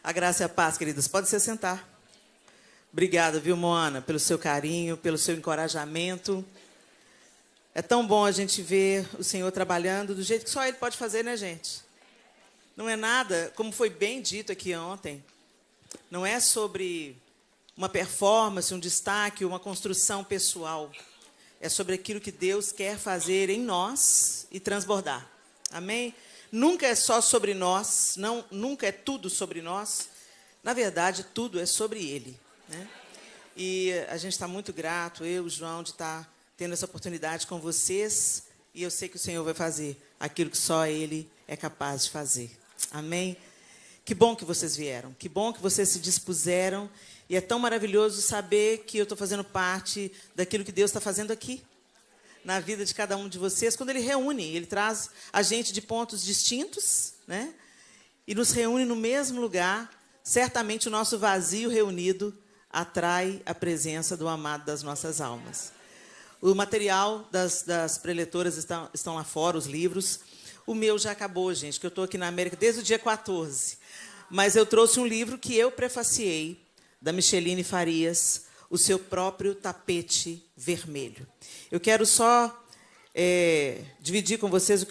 A graça e a paz, queridos. Pode se sentar. Obrigada, viu, Moana, pelo seu carinho, pelo seu encorajamento. É tão bom a gente ver o Senhor trabalhando do jeito que só Ele pode fazer, né, gente? Não é nada, como foi bem dito aqui ontem, não é sobre uma performance, um destaque, uma construção pessoal. É sobre aquilo que Deus quer fazer em nós e transbordar. Amém? Nunca é só sobre nós, não, nunca é tudo sobre nós. Na verdade, tudo é sobre Ele, né? E a gente está muito grato, eu e o João, de estar tendo essa oportunidade com vocês. E eu sei que o Senhor vai fazer aquilo que só Ele é capaz de fazer. Amém? Que bom que vocês vieram, que bom que vocês se dispuseram. E é tão maravilhoso saber que eu estou fazendo parte daquilo que Deus está fazendo aqui, na vida de cada um de vocês, quando Ele reúne, Ele traz a gente de pontos distintos, né? E nos reúne no mesmo lugar. Certamente o nosso vazio reunido atrai a presença do amado das nossas almas. O material das preletoras estão lá fora, os livros. O meu já acabou, gente, que eu estou aqui na América desde o dia 14. Mas eu trouxe um livro que eu prefaciei, da Micheline Farias, O Seu Próprio Tapete Vermelho. Eu quero só dividir com vocês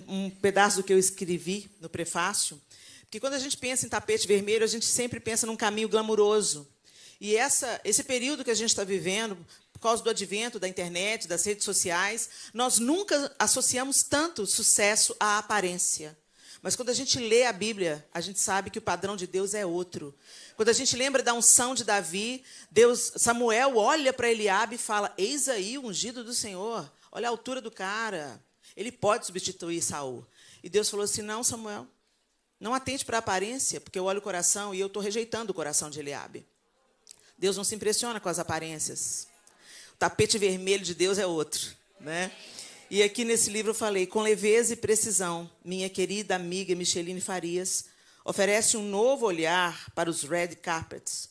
um pedaço do que eu escrevi no prefácio, porque quando a gente pensa em tapete vermelho, a gente sempre pensa num caminho glamuroso. E esse período que a gente está vivendo, por causa do advento da internet, das redes sociais, nós nunca associamos tanto sucesso à aparência. Mas quando a gente lê a Bíblia, a gente sabe que o padrão de Deus é outro. Quando a gente lembra da unção de Davi, Samuel olha para Eliabe e fala: eis aí o ungido do Senhor. Olha a altura do cara. Ele pode substituir Saul. E Deus falou assim: não, Samuel, não atente para a aparência, porque eu olho o coração e eu estou rejeitando o coração de Eliabe. Deus não se impressiona com as aparências. O tapete vermelho de Deus é outro, né? E aqui nesse livro eu falei: com leveza e precisão, minha querida amiga Micheline Farias oferece um novo olhar para os red carpets,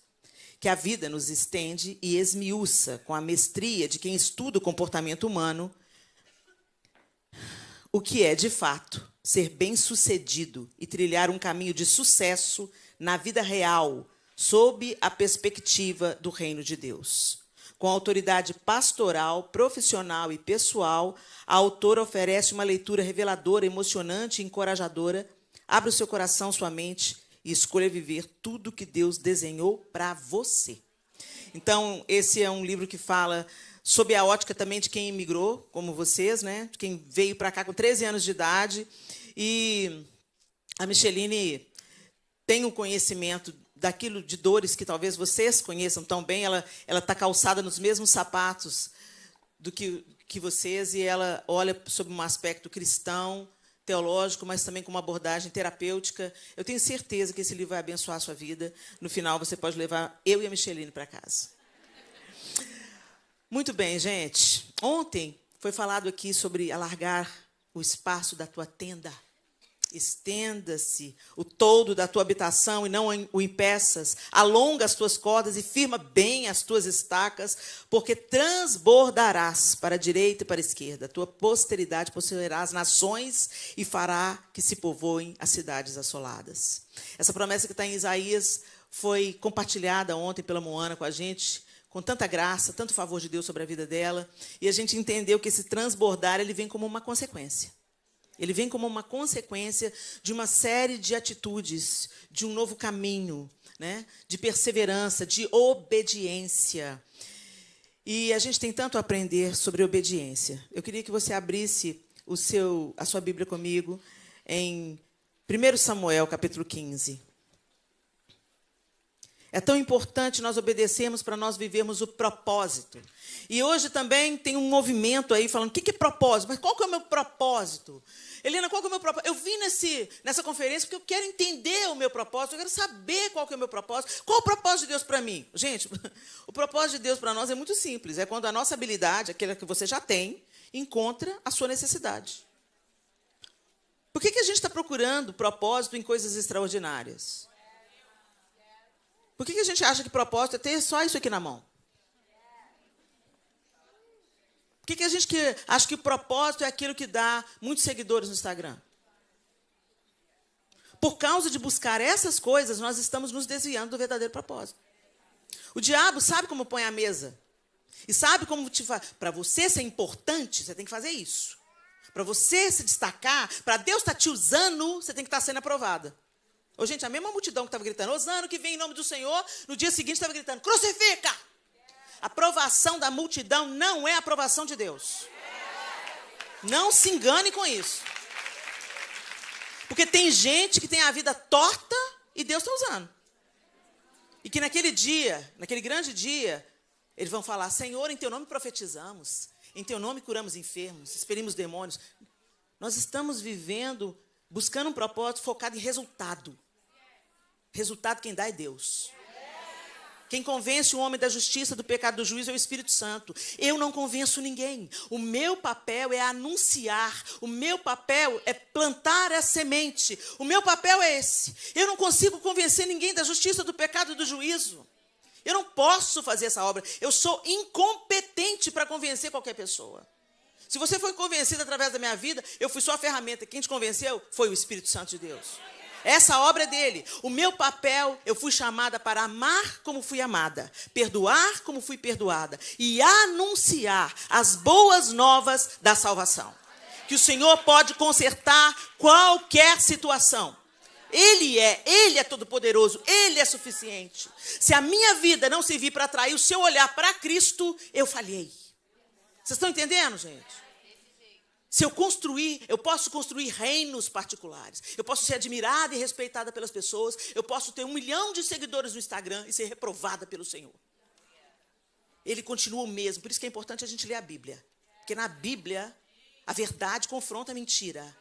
que a vida nos estende e esmiuça com a mestria de quem estuda o comportamento humano, o que é, de fato, ser bem-sucedido e trilhar um caminho de sucesso na vida real, sob a perspectiva do reino de Deus. Com autoridade pastoral, profissional e pessoal, a autora oferece uma leitura reveladora, emocionante e encorajadora. Abra o seu coração, sua mente e escolha viver tudo que Deus desenhou para você. Então, esse é um livro que fala sob a ótica também de quem imigrou, como vocês, né? De quem veio para cá com 13 anos de idade. E a Micheline tem um conhecimento daquilo de dores que talvez vocês conheçam tão bem. Ela está calçada nos mesmos sapatos do que vocês, e ela olha sob um aspecto cristão, teológico, mas também com uma abordagem terapêutica. Eu tenho certeza que esse livro vai abençoar a sua vida. No final, você pode levar eu e a Micheline para casa. Muito bem, gente. Ontem foi falado aqui sobre alargar o espaço da tua tenda. Estenda-se o toldo da tua habitação e não o impeças. Alonga as tuas cordas e firma bem as tuas estacas, porque transbordarás para a direita e para a esquerda. A tua posteridade possuirá as nações e fará que se povoem as cidades assoladas. Essa promessa que está em Isaías foi compartilhada ontem pela Moana com a gente, com tanta graça, tanto favor de Deus sobre a vida dela. E a gente entendeu que esse transbordar ele vem como uma consequência. Ele vem como uma consequência de uma série de atitudes, de um novo caminho, né? De perseverança, de obediência. E a gente tem tanto a aprender sobre obediência. Eu queria que você abrisse a sua Bíblia comigo em 1 Samuel, capítulo 15. É tão importante nós obedecermos para nós vivermos o propósito. E hoje também tem um movimento aí falando: o que é propósito? Mas qual que é o meu propósito? Helena, qual que é o meu propósito? Eu vim nessa conferência porque eu quero entender o meu propósito, eu quero saber qual que é o meu propósito. Qual o propósito de Deus para mim? Gente, o propósito de Deus para nós é muito simples. É quando a nossa habilidade, aquela que você já tem, encontra a sua necessidade. Por que a gente está procurando propósito em coisas extraordinárias? Por que a gente acha que propósito é ter só isso aqui na mão? Por que a gente acha que o propósito é aquilo que dá muitos seguidores no Instagram? Por causa de buscar essas coisas, nós estamos nos desviando do verdadeiro propósito. O diabo sabe como põe a mesa. E sabe como te faz. Para você ser importante, você tem que fazer isso. Para você se destacar, para Deus estar te usando, você tem que estar sendo aprovada. Ô, gente, a mesma multidão que estava gritando, Hosana, que vem em nome do Senhor, no dia seguinte estava gritando, crucifica! A aprovação da multidão não é a aprovação de Deus. Não se engane com isso. Porque tem gente que tem a vida torta e Deus está usando. E que naquele dia, naquele grande dia, eles vão falar, Senhor, em teu nome profetizamos, em teu nome curamos enfermos, expelimos demônios. Nós estamos vivendo, buscando um propósito focado em resultado. Resultado quem dá é Deus. Quem convence o homem da justiça, do pecado, do juízo é o Espírito Santo. Eu não convenço ninguém. O meu papel é anunciar. O meu papel é plantar a semente. O meu papel é esse. Eu não consigo convencer ninguém da justiça, do pecado e do juízo. Eu não posso fazer essa obra. Eu sou incompetente para convencer qualquer pessoa. Se você foi convencido através da minha vida, eu fui só a ferramenta. Quem te convenceu foi o Espírito Santo de Deus. Essa obra é dele. O meu papel, eu fui chamada para amar como fui amada, perdoar como fui perdoada e anunciar as boas novas da salvação. Que o Senhor pode consertar qualquer situação. Ele é todo-poderoso, Ele é suficiente. Se a minha vida não servir para atrair o seu olhar para Cristo, eu falhei. Vocês estão entendendo, gente? Se eu construir, eu posso construir reinos particulares. Eu posso ser admirada e respeitada pelas pessoas. Eu posso ter 1 milhão de seguidores no Instagram e ser reprovada pelo Senhor. Ele continua o mesmo. Por isso que é importante a gente ler a Bíblia. Porque na Bíblia, a verdade confronta a mentira.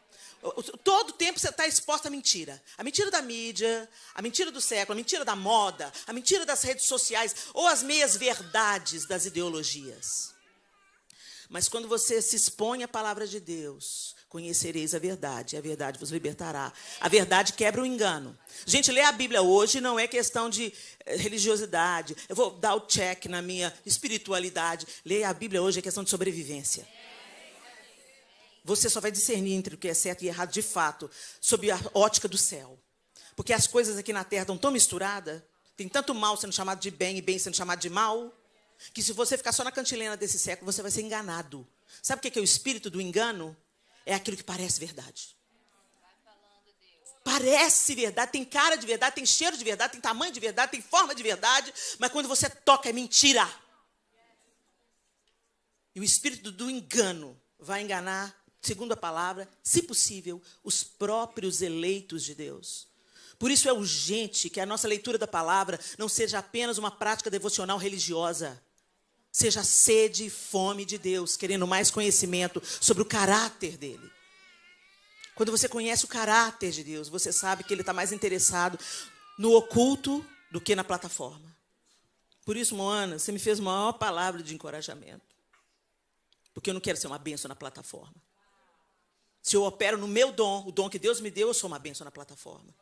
Todo tempo você está exposto à mentira. A mentira da mídia, a mentira do século, a mentira da moda, a mentira das redes sociais, ou as meias-verdades das ideologias. Mas quando você se expõe à palavra de Deus, conhecereis a verdade vos libertará. A verdade quebra o engano. Gente, ler a Bíblia hoje não é questão de religiosidade. Eu vou dar o check na minha espiritualidade. Ler a Bíblia hoje é questão de sobrevivência. Você só vai discernir entre o que é certo e errado de fato, sob a ótica do céu. Porque as coisas aqui na terra estão tão misturadas, tem tanto mal sendo chamado de bem e bem sendo chamado de mal, que se você ficar só na cantilena desse século, você vai ser enganado. Sabe o que é o espírito do engano? É aquilo que parece verdade. Parece verdade, tem cara de verdade, tem cheiro de verdade, tem tamanho de verdade, tem forma de verdade, mas quando você toca é mentira. E o espírito do engano vai enganar, segundo a palavra, se possível, os próprios eleitos de Deus. Por isso é urgente que a nossa leitura da palavra não seja apenas uma prática devocional religiosa. Seja sede e fome de Deus, querendo mais conhecimento sobre o caráter dele. Quando você conhece o caráter de Deus, você sabe que ele está mais interessado no oculto do que na plataforma. Por isso, Moana, você me fez uma maior palavra de encorajamento. Porque eu não quero ser uma bênção na plataforma. Se eu opero no meu dom, o dom que Deus me deu, eu sou uma bênção na plataforma.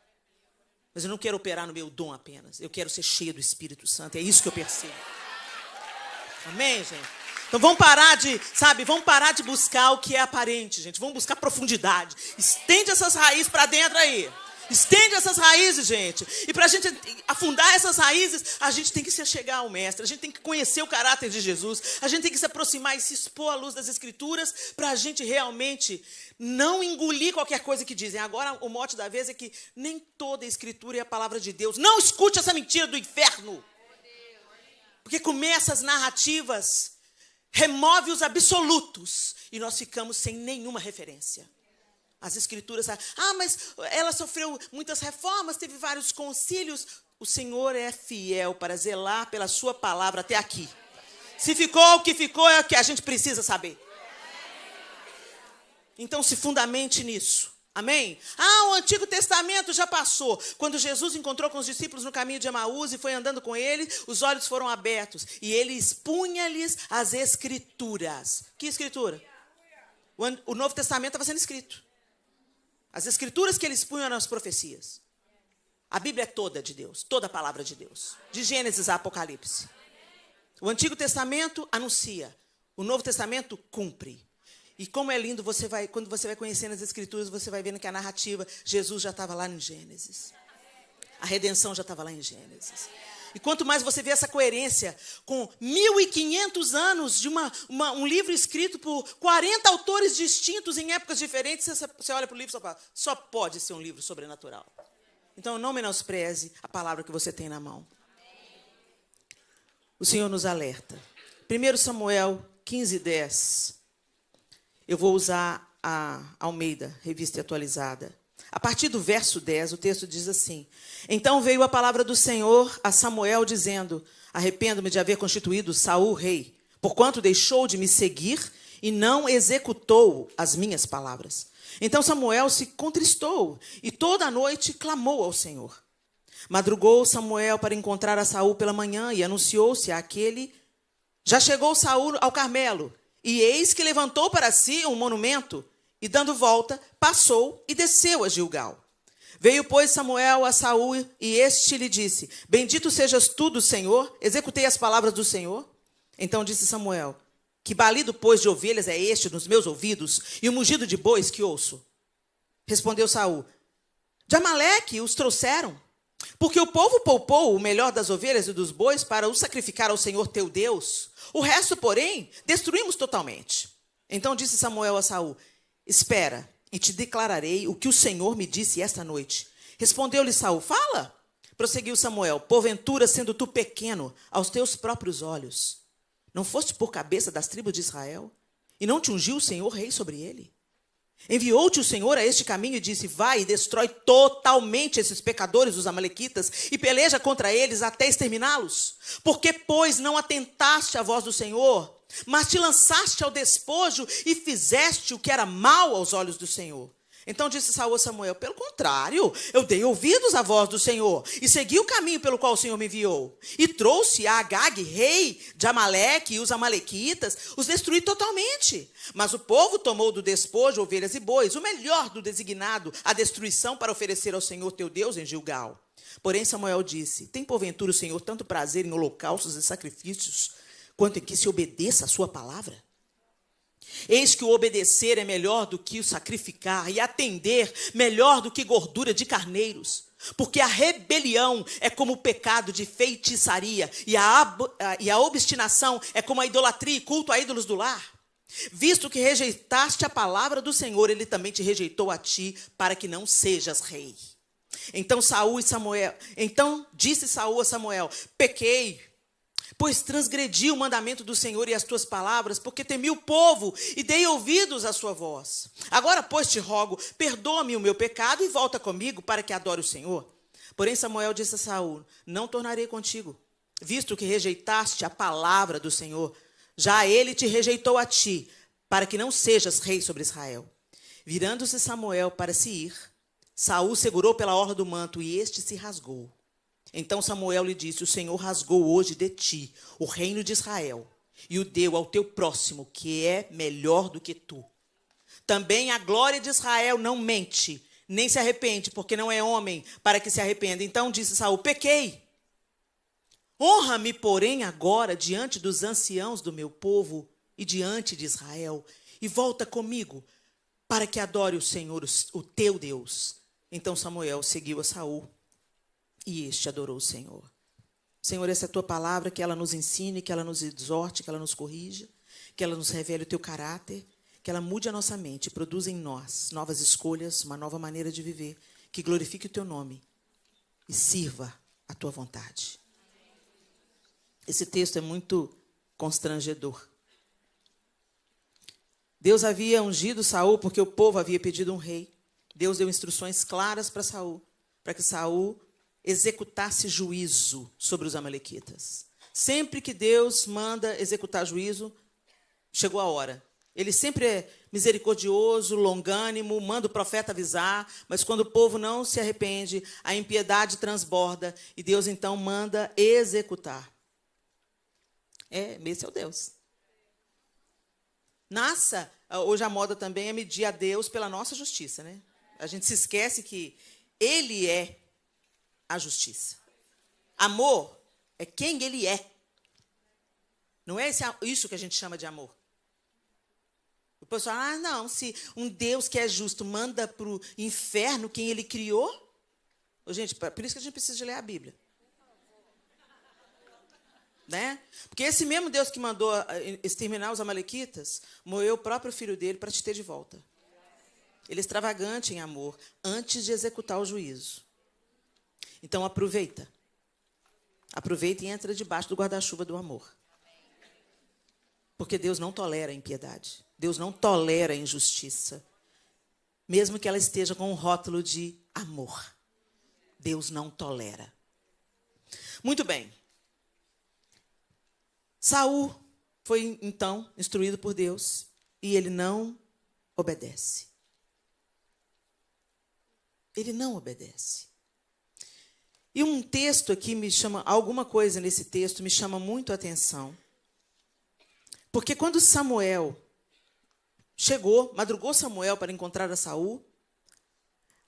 Mas eu não quero operar no meu dom apenas. Eu quero ser cheio do Espírito Santo. É isso que eu percebo. Amém, gente? Então vamos parar de buscar o que é aparente, gente. Vamos buscar profundidade. Estende essas raízes para dentro aí. Estende essas raízes, gente. E para a gente afundar essas raízes, a gente tem que se achegar ao Mestre. A gente tem que conhecer o caráter de Jesus. A gente tem que se aproximar e se expor à luz das Escrituras para a gente realmente não engolir qualquer coisa que dizem. Agora, o mote da vez é que nem toda a Escritura é a palavra de Deus. Não escute essa mentira do inferno. Porque começa as narrativas, remove os absolutos e nós ficamos sem nenhuma referência. As Escrituras, mas ela sofreu muitas reformas, teve vários concílios. O Senhor é fiel para zelar pela sua palavra até aqui. Se ficou o que ficou, é o que a gente precisa saber. Então se fundamente nisso. Amém? O Antigo Testamento já passou. Quando Jesus encontrou com os discípulos no caminho de Emaús e foi andando com eles, os olhos foram abertos e ele expunha-lhes as Escrituras. Que Escritura? O Novo Testamento estava sendo escrito. As Escrituras que eles punham nas profecias. A Bíblia é toda de Deus, toda a palavra de Deus. De Gênesis a Apocalipse. O Antigo Testamento anuncia. O Novo Testamento cumpre. E como é lindo, quando você vai conhecendo as Escrituras, você vai vendo que a narrativa, Jesus já estava lá em Gênesis. A redenção já estava lá em Gênesis. E quanto mais você vê essa coerência com 1.500 anos de um livro escrito por 40 autores distintos em épocas diferentes, você olha para o livro e fala, só pode ser um livro sobrenatural. Então, não menospreze a palavra que você tem na mão. O Senhor nos alerta. 1 Samuel 15:10. Eu vou usar a Almeida, revista atualizada. A partir do verso 10, o texto diz assim: Então veio a palavra do Senhor a Samuel, dizendo: Arrependo-me de haver constituído Saul rei, porquanto deixou de me seguir e não executou as minhas palavras. Então Samuel se contristou e toda a noite clamou ao Senhor. Madrugou Samuel para encontrar a Saul pela manhã e anunciou-se àquele: Já chegou Saul ao Carmelo, e eis que levantou para si um monumento, e dando volta, passou e desceu a Gilgal. Veio, pois, Samuel a Saul, e este lhe disse: Bendito sejas tu do Senhor, executei as palavras do Senhor. Então disse Samuel: Que balido, pois, de ovelhas é este nos meus ouvidos, e o mugido de bois que ouço? Respondeu Saul: De Amaleque os trouxeram, porque o povo poupou o melhor das ovelhas e dos bois para o sacrificar ao Senhor teu Deus. O resto, porém, destruímos totalmente. Então disse Samuel a Saul: Espera, e te declararei o que o Senhor me disse esta noite. Respondeu-lhe Saul: Fala. Prosseguiu Samuel: Porventura, sendo tu pequeno aos teus próprios olhos, não foste por cabeça das tribos de Israel? E não te ungiu o Senhor rei sobre ele? Enviou-te o Senhor a este caminho e disse: Vai e destrói totalmente esses pecadores, os amalequitas, e peleja contra eles até exterminá-los. Porque, pois, não atentaste à voz do Senhor, mas te lançaste ao despojo e fizeste o que era mal aos olhos do Senhor? Então disse Saul a Samuel: Pelo contrário, eu dei ouvidos à voz do Senhor e segui o caminho pelo qual o Senhor me enviou. E trouxe a Agag, rei de Amaleque, e os amalequitas, os destruí totalmente. Mas o povo tomou do despojo ovelhas e bois, o melhor do designado à destruição, para oferecer ao Senhor teu Deus em Gilgal. Porém Samuel disse: Tem porventura o Senhor tanto prazer em holocaustos e sacrifícios, quanto em que se obedeça a sua palavra? Eis que o obedecer é melhor do que o sacrificar, e atender melhor do que gordura de carneiros. Porque a rebelião é como o pecado de feitiçaria, e a obstinação é como a idolatria e culto a ídolos do lar. Visto que rejeitaste a palavra do Senhor, ele também te rejeitou a ti, para que não sejas rei. Então disse Saul a Samuel: Pequei, pois transgredi o mandamento do Senhor e as tuas palavras, porque temi o povo e dei ouvidos à sua voz. Agora, pois, te rogo, perdoa-me o meu pecado e volta comigo para que adore o Senhor. Porém Samuel disse a Saul: Não tornarei contigo, visto que rejeitaste a palavra do Senhor. Já ele te rejeitou a ti, para que não sejas rei sobre Israel. Virando-se Samuel para se ir, Saul segurou pela orla do manto e este se rasgou. Então Samuel lhe disse: O Senhor rasgou hoje de ti o reino de Israel e o deu ao teu próximo, que é melhor do que tu. Também a glória de Israel não mente, nem se arrepende, porque não é homem para que se arrependa. Então disse Saul: Pequei. Honra-me, porém, agora diante dos anciãos do meu povo e diante de Israel, e volta comigo para que adore o Senhor, o teu Deus. Então Samuel seguiu a Saul, e este adorou o Senhor. Senhor, essa é a tua palavra, que ela nos ensine, que ela nos exorte, que ela nos corrija, que ela nos revele o teu caráter, que ela mude a nossa mente, produza em nós novas escolhas, uma nova maneira de viver, que glorifique o teu nome e sirva a tua vontade. Esse texto é muito constrangedor. Deus havia ungido Saul porque o povo havia pedido um rei. Deus deu instruções claras para Saul, para que Saul executasse juízo sobre os amalequitas. Sempre que Deus manda executar juízo, chegou a hora. Ele sempre é misericordioso, longânimo, manda o profeta avisar, mas quando o povo não se arrepende, a impiedade transborda e Deus então manda executar. Esse é o Deus. Hoje a moda também é medir a Deus pela nossa justiça, né? A gente se esquece que Ele é a justiça. Amor é quem Ele é. Não é isso que a gente chama de amor. O pessoal fala, não, se um Deus que é justo manda para o inferno quem ele criou. Ô, gente, por isso que a gente precisa de ler a Bíblia. Né? Porque esse mesmo Deus que mandou exterminar os amalequitas, moeu o próprio filho dele para te ter de volta. Ele é extravagante em amor, antes de executar o juízo. Então, aproveita. Aproveita e entra debaixo do guarda-chuva do amor. Porque Deus não tolera a impiedade. Deus não tolera a injustiça. Mesmo que ela esteja com um rótulo de amor. Deus não tolera. Muito bem. Saul foi, então, instruído por Deus. E ele não obedece. Ele não obedece. E um texto aqui me chama, alguma coisa nesse texto me chama muito a atenção. Porque quando Samuel chegou, madrugou Samuel para encontrar a Saul,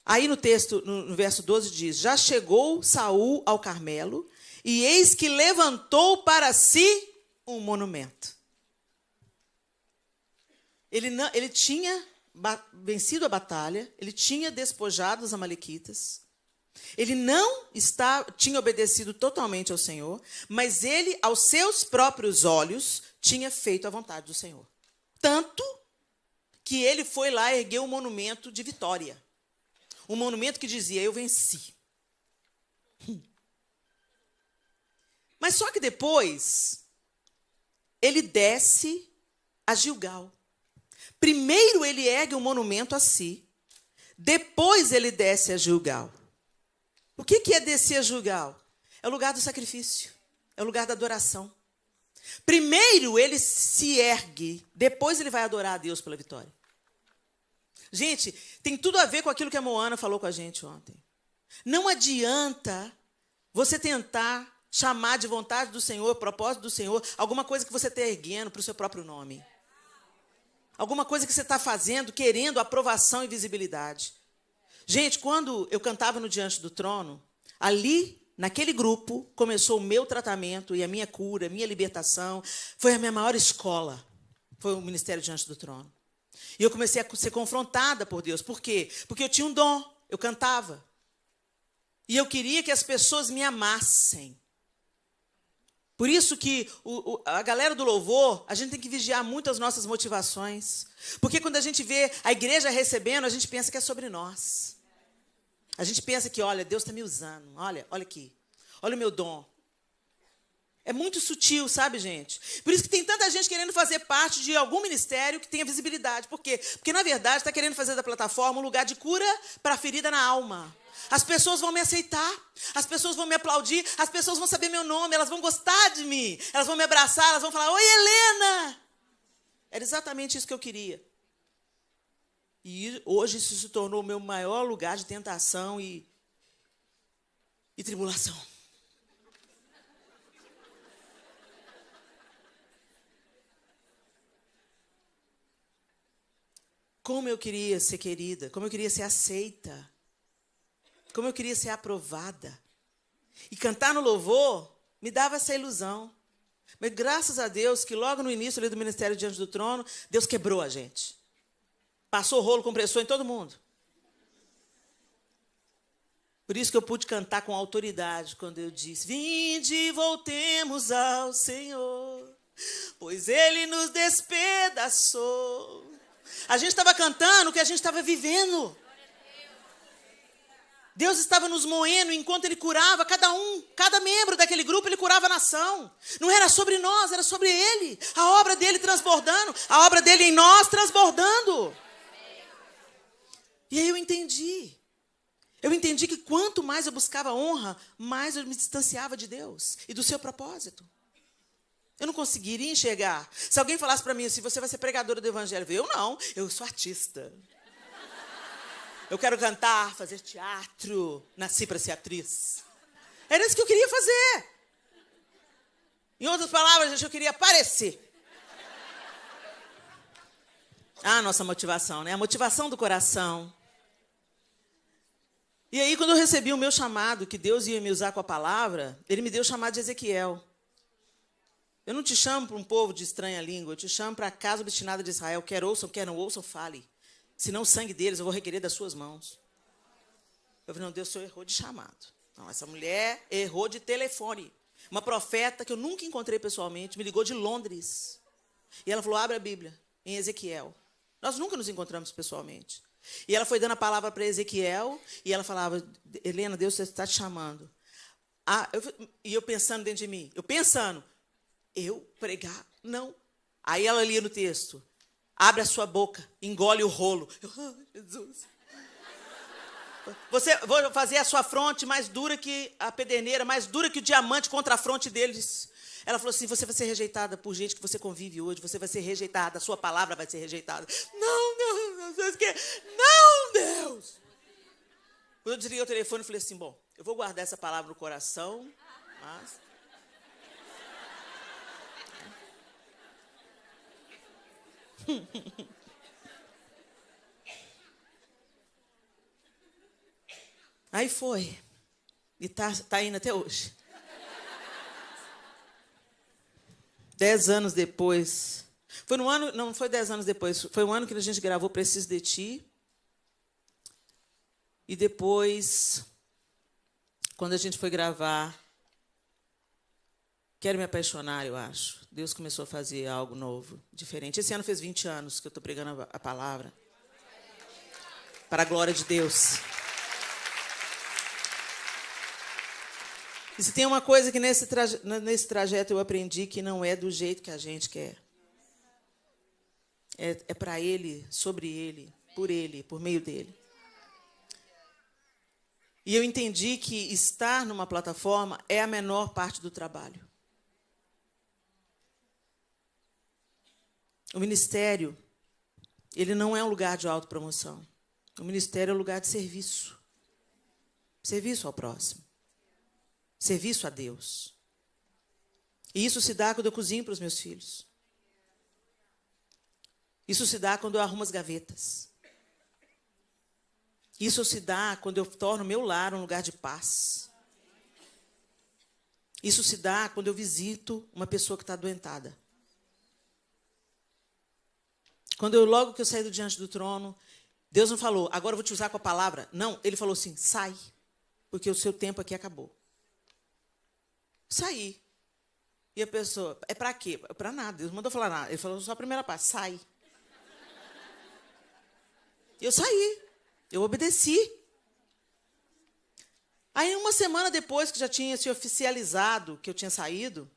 aí no texto, no verso 12 diz, já chegou Saul ao Carmelo, e eis que levantou para si um monumento. Ele tinha vencido a batalha, ele tinha despojado os amalequitas, ele não tinha obedecido totalmente ao Senhor, mas ele, aos seus próprios olhos, tinha feito a vontade do Senhor. Tanto que ele foi lá e ergueu um monumento de vitória. Um monumento que dizia, eu venci. Mas só que depois, ele desce a Gilgal. Primeiro ele ergue um monumento a si, depois ele desce a Gilgal. O que é descer a Gilgal? É o lugar do sacrifício, é o lugar da adoração. Primeiro ele se ergue, depois ele vai adorar a Deus pela vitória. Gente, tem tudo a ver com aquilo que a Moana falou com a gente ontem. Não adianta você tentar chamar de vontade do Senhor, propósito do Senhor, alguma coisa que você está erguendo para o seu próprio nome. Alguma coisa que você está fazendo, querendo aprovação e visibilidade. Gente, quando eu cantava no Diante do Trono, ali, naquele grupo, começou o meu tratamento e a minha cura, a minha libertação. Foi a minha maior escola. Foi o Ministério Diante do Trono. E eu comecei a ser confrontada por Deus. Por quê? Porque eu tinha um dom, eu cantava. E eu queria que as pessoas me amassem. Por isso que a galera do louvor, a gente tem que vigiar muito as nossas motivações. Porque quando a gente vê a igreja recebendo, a gente pensa que é sobre nós. A gente pensa que, olha, Deus está me usando. Olha aqui. Olha o meu dom. É muito sutil, sabe, gente? Por isso que tem tanta gente querendo fazer parte de algum ministério que tenha visibilidade. Por quê? Porque, na verdade, está querendo fazer da plataforma um lugar de cura para a ferida na alma. As pessoas vão me aceitar, as pessoas vão me aplaudir, as pessoas vão saber meu nome, elas vão gostar de mim, elas vão me abraçar, elas vão falar, oi, Helena! Era exatamente isso que eu queria. E hoje isso se tornou o meu maior lugar de tentação e tribulação. Como eu queria ser querida, como eu queria ser aceita, como eu queria ser aprovada. E cantar no louvor me dava essa ilusão. Mas graças a Deus que logo no início ali do Ministério Diante do Trono, Deus quebrou a gente. Passou rolo compressor em todo mundo. Por isso que eu pude cantar com autoridade quando eu disse, vinde, voltemos ao Senhor, pois Ele nos despedaçou. A gente estava cantando o que a gente estava vivendo. Deus estava nos moendo enquanto Ele curava cada membro daquele grupo, Ele curava a nação. Não era sobre nós, era sobre Ele. A obra dEle transbordando, a obra dEle em nós transbordando. E aí eu entendi. Eu entendi que quanto mais eu buscava honra, mais eu me distanciava de Deus e do seu propósito. Eu não conseguiria enxergar. Se alguém falasse para mim assim, você vai ser pregadora do evangelho, eu não, eu sou artista. Eu quero cantar, fazer teatro, nasci para ser atriz. Era isso que eu queria fazer. Em outras palavras, eu queria aparecer. A nossa motivação, né? A motivação do coração. E aí, quando eu recebi o meu chamado, que Deus ia me usar com a palavra, Ele me deu o chamado de Ezequiel. Eu não te chamo para um povo de estranha língua, eu te chamo para a casa obstinada de Israel. Quer ouçam, quer não ouçam, fale. Senão o sangue deles eu vou requerer das suas mãos. Eu falei, não, Deus, o senhor errou de chamado. Não, essa mulher errou de telefone. Uma profeta que eu nunca encontrei pessoalmente, me ligou de Londres. E ela falou, abre a Bíblia, em Ezequiel. Nós nunca nos encontramos pessoalmente. E ela foi dando a palavra para Ezequiel, e ela falava, Helena, Deus está te chamando. E eu pensando dentro de mim, eu pregar? Não. Aí ela lia no texto, abre a sua boca, engole o rolo. Jesus. Vou fazer a sua fronte mais dura que a pederneira, mais dura que o diamante contra a fronte deles. Ela falou assim, você vai ser rejeitada por gente que você convive hoje, você vai ser rejeitada, a sua palavra vai ser rejeitada. Não, Deus. Quando eu desliguei o telefone, eu falei assim, bom, eu vou guardar essa palavra no coração, mas... Aí foi. E tá indo até hoje. 10 anos depois. Foi no ano, não foi 10 anos depois, foi um ano que a gente gravou Preciso de Ti. E depois, quando a gente foi gravar Quero Me Apaixonar, eu acho. Deus começou a fazer algo novo, diferente. Esse ano fez 20 anos que eu estou pregando a palavra. Para a glória de Deus. E se tem uma coisa que nesse trajeto eu aprendi, que não é do jeito que a gente quer. É para Ele, sobre Ele, por meio dEle. E eu entendi que estar numa plataforma é a menor parte do trabalho. O ministério, ele não é um lugar de autopromoção. O ministério é um lugar de serviço. Serviço ao próximo. Serviço a Deus. E isso se dá quando eu cozinho para os meus filhos. Isso se dá quando eu arrumo as gavetas. Isso se dá quando eu torno o meu lar um lugar de paz. Isso se dá quando eu visito uma pessoa que está adoentada. Logo que eu saí do diante do trono, Deus não falou, agora eu vou te usar com a palavra. Não, Ele falou assim, sai, porque o seu tempo aqui acabou. Saí. E a pessoa, é para quê? Para nada, Deus não mandou falar nada. Ele falou só a primeira parte, sai. Eu saí, eu obedeci. Aí, uma semana depois que já tinha se oficializado que eu tinha saído,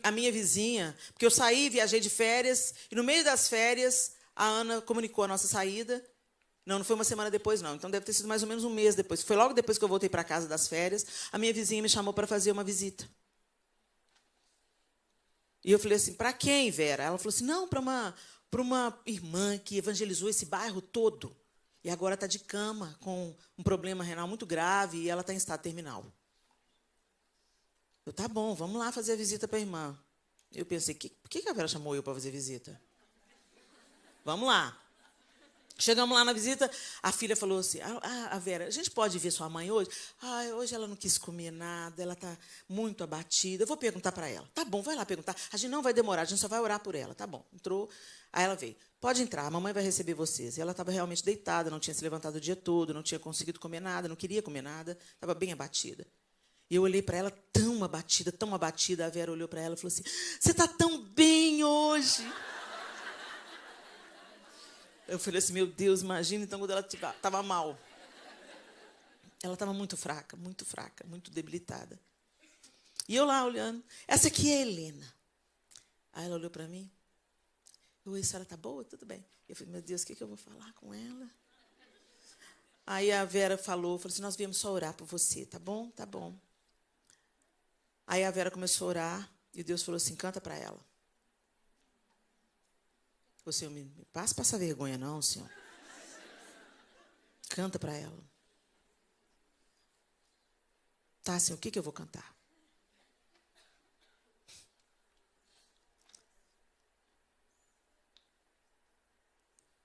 a minha vizinha, porque eu saí, viajei de férias, e no meio das férias, a Ana comunicou a nossa saída. Não foi uma semana depois, não. Então, deve ter sido mais ou menos um mês depois. Foi logo depois que eu voltei para casa das férias, a minha vizinha me chamou para fazer uma visita. E eu falei assim, para quem, Vera? Ela falou assim, não, para uma irmã que evangelizou esse bairro todo. E agora está de cama, com um problema renal muito grave, e ela está em estado terminal. Eu, tá bom, vamos lá fazer a visita para a irmã. Eu pensei, por que a Vera chamou eu para fazer visita? Vamos lá. Chegamos lá na visita, a filha falou assim, a Vera, a gente pode ver sua mãe hoje? Hoje ela não quis comer nada, ela está muito abatida. Eu vou perguntar para ela. Tá bom, vai lá perguntar. A gente não vai demorar, a gente só vai orar por ela. Tá bom, entrou. Aí ela veio. Pode entrar, a mamãe vai receber vocês. E ela estava realmente deitada, não tinha se levantado o dia todo, não tinha conseguido comer nada, não queria comer nada, estava bem abatida. E eu olhei para ela tão abatida. A Vera olhou para ela e falou assim, você está tão bem hoje. Eu falei assim, meu Deus, imagina então quando ela estava mal. Ela estava muito fraca, muito debilitada. E eu lá olhando, essa aqui é a Helena. Aí ela olhou para mim, oi, a senhora está boa? Tudo bem. Eu falei, meu Deus, o que eu vou falar com ela? Aí a Vera falou assim, nós viemos só orar por você, tá bom? Tá bom. Aí a Vera começou a orar, e Deus falou assim, canta para ela. O Senhor, me passa essa vergonha, não, Senhor. Canta para ela. Tá, Senhor, o que eu vou cantar?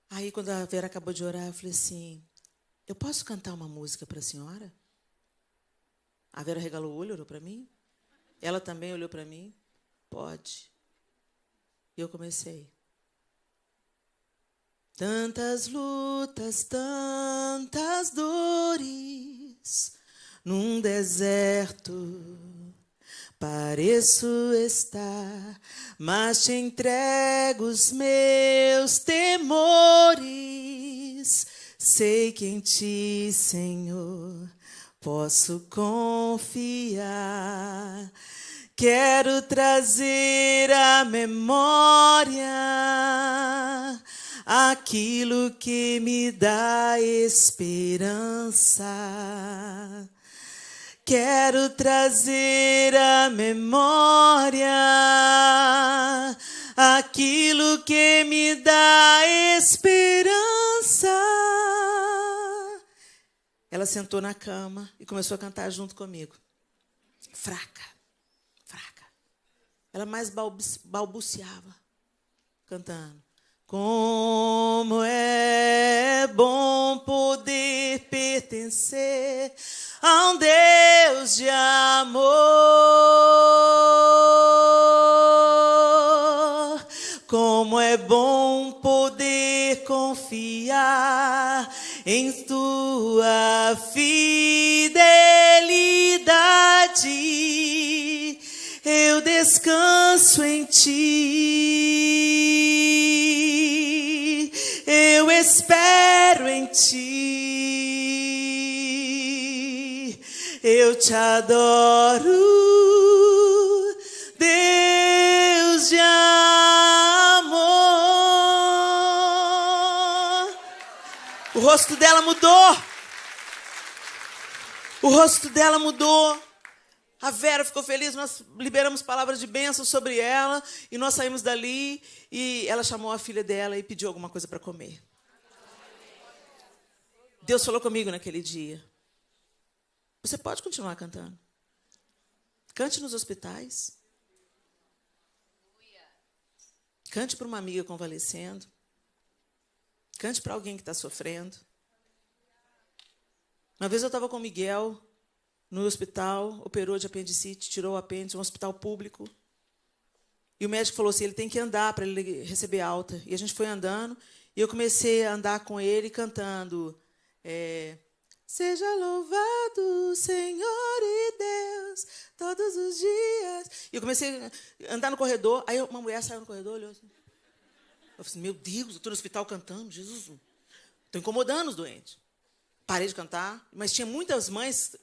Aí, quando a Vera acabou de orar, eu falei assim, eu posso cantar uma música para a senhora? A Vera regalou o olho, olhou para mim. Ela também olhou para mim. Pode. E eu comecei. Tantas lutas, tantas dores, num deserto pareço estar, mas te entrego os meus temores. Sei que em ti, Senhor, posso confiar. Quero trazer à memória aquilo que me dá esperança. Quero trazer à memória aquilo que me dá esperança. Ela sentou na cama e começou a cantar junto comigo. Fraca, fraca. Ela mais balbuciava, cantando. Como é bom poder pertencer a um Deus de amor. Como é bom poder confiar em tua fidelidade. Eu descanso em ti. Eu espero em ti. Eu te adoro, Deus de amor. O rosto dela mudou. O rosto dela mudou. A Vera ficou feliz, nós liberamos palavras de bênção sobre ela e nós saímos dali e ela chamou a filha dela e pediu alguma coisa para comer. Deus falou comigo naquele dia. Você pode continuar cantando. Cante nos hospitais. Cante para uma amiga convalescendo. Cante para alguém que está sofrendo. Uma vez eu estava com o Miguel no hospital, operou de apendicite, tirou o apêndice, um hospital público. E o médico falou assim, ele tem que andar para ele receber alta. E a gente foi andando, e eu comecei a andar com ele cantando, seja louvado, Senhor e Deus, todos os dias. E eu comecei a andar no corredor, aí uma mulher saiu no corredor, olhou assim. Eu falei, meu Deus, eu estou no hospital cantando, Jesus, estou incomodando os doentes. Parei de cantar, mas tinha muitas mães.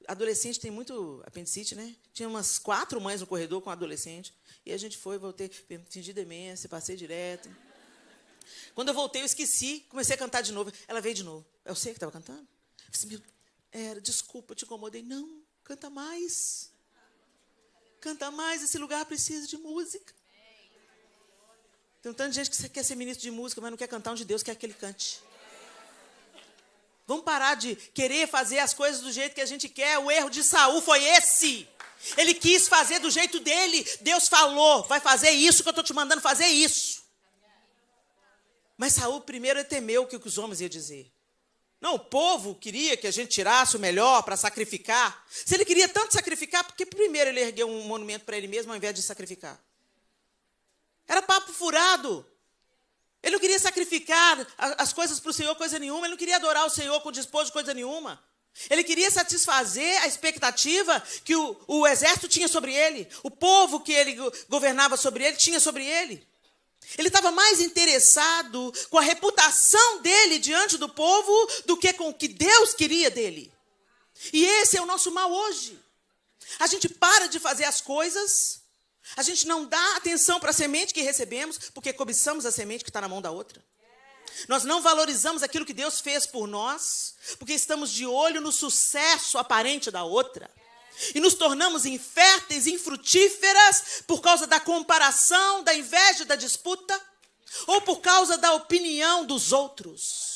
Adolescente tem muito apendicite, né? Tinha umas 4 mães no corredor com adolescente. E a gente foi, voltei, fingi demência, passei direto. Quando eu voltei, eu esqueci, comecei a cantar de novo. Ela veio de novo. É você que estava cantando? Eu disse, desculpa, eu te incomodei. Não, canta mais. Canta mais, esse lugar precisa de música. Tem um tanto de gente que quer ser ministro de música, mas não quer cantar onde Deus quer que ele cante. Vamos parar de querer fazer as coisas do jeito que a gente quer. O erro de Saul foi esse. Ele quis fazer do jeito dele. Deus falou, vai fazer isso que eu estou te mandando fazer isso. Mas Saul primeiro temeu o que os homens iam dizer. Não, o povo queria que a gente tirasse o melhor para sacrificar. Se ele queria tanto sacrificar, por que primeiro ele ergueu um monumento para ele mesmo ao invés de sacrificar? Era papo furado. Ele não queria sacrificar as coisas para o Senhor, coisa nenhuma. Ele não queria adorar o Senhor com despojo de coisa nenhuma. Ele queria satisfazer a expectativa que o exército tinha sobre ele. O povo que ele governava sobre ele tinha sobre ele. Ele estava mais interessado com a reputação dele diante do povo do que com o que Deus queria dele. E esse é o nosso mal hoje. A gente para de fazer as coisas. A gente não dá atenção para a semente que recebemos, porque cobiçamos a semente que está na mão da outra. Nós não valorizamos aquilo que Deus fez por nós, porque estamos de olho no sucesso aparente da outra. E nos tornamos inférteis, infrutíferas, por causa da comparação, da inveja, da disputa, ou por causa da opinião dos outros.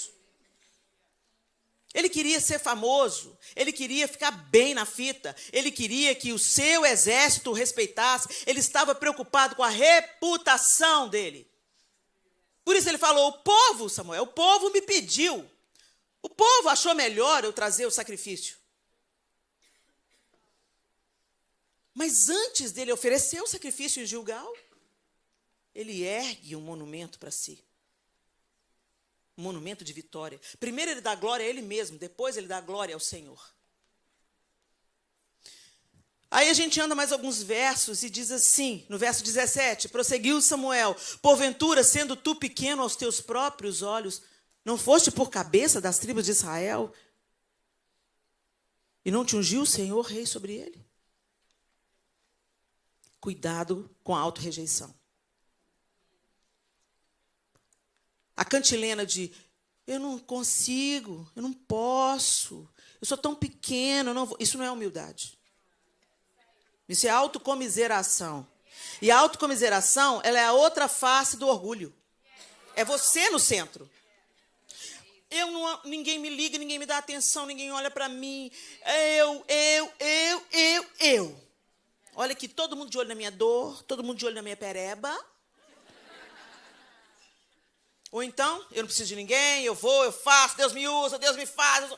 Ele queria ser famoso, ele queria ficar bem na fita, ele queria que o seu exército o respeitasse, ele estava preocupado com a reputação dele. Por isso ele falou, o povo, Samuel, o povo me pediu, o povo achou melhor eu trazer o sacrifício. Mas antes dele oferecer o sacrifício em Gilgal, ele ergue um monumento para si. Um monumento de vitória. Primeiro ele dá glória a ele mesmo, depois ele dá glória ao Senhor. Aí a gente anda mais alguns versos e diz assim, no verso 17, prosseguiu Samuel, porventura, sendo tu pequeno aos teus próprios olhos, não foste por cabeça das tribos de Israel? E não te ungiu o Senhor rei sobre ele? Cuidado com a autorrejeição. A cantilena de, eu não consigo, eu não posso, eu sou tão pequeno, eu não vou. Isso não é humildade. Isso é autocomiseração. E a autocomiseração, ela é a outra face do orgulho. É você no centro. Ninguém me liga, ninguém me dá atenção, ninguém olha para mim. Eu. Olha aqui, todo mundo de olho na minha dor, todo mundo de olho na minha pereba. Ou então, eu não preciso de ninguém, eu vou, eu faço, Deus me usa, Deus me faz.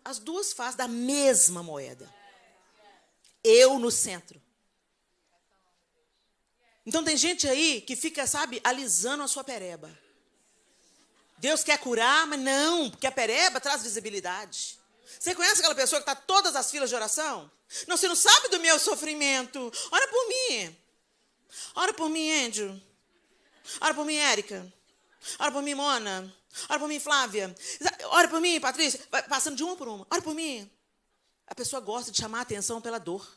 As duas faces da mesma moeda. Eu no centro. Então tem gente aí que fica, sabe, alisando a sua pereba. Deus quer curar, mas não, porque a pereba traz visibilidade. Você conhece aquela pessoa que está em todas as filas de oração? Não, você não sabe do meu sofrimento. Ora por mim. Ora por mim, Andrew. Ora por mim, Érica. Ora por mim, Mona. Ora por mim, Flávia. Ora por mim, Patrícia. Vai passando de uma por uma. Ora por mim. A pessoa gosta de chamar a atenção pela dor.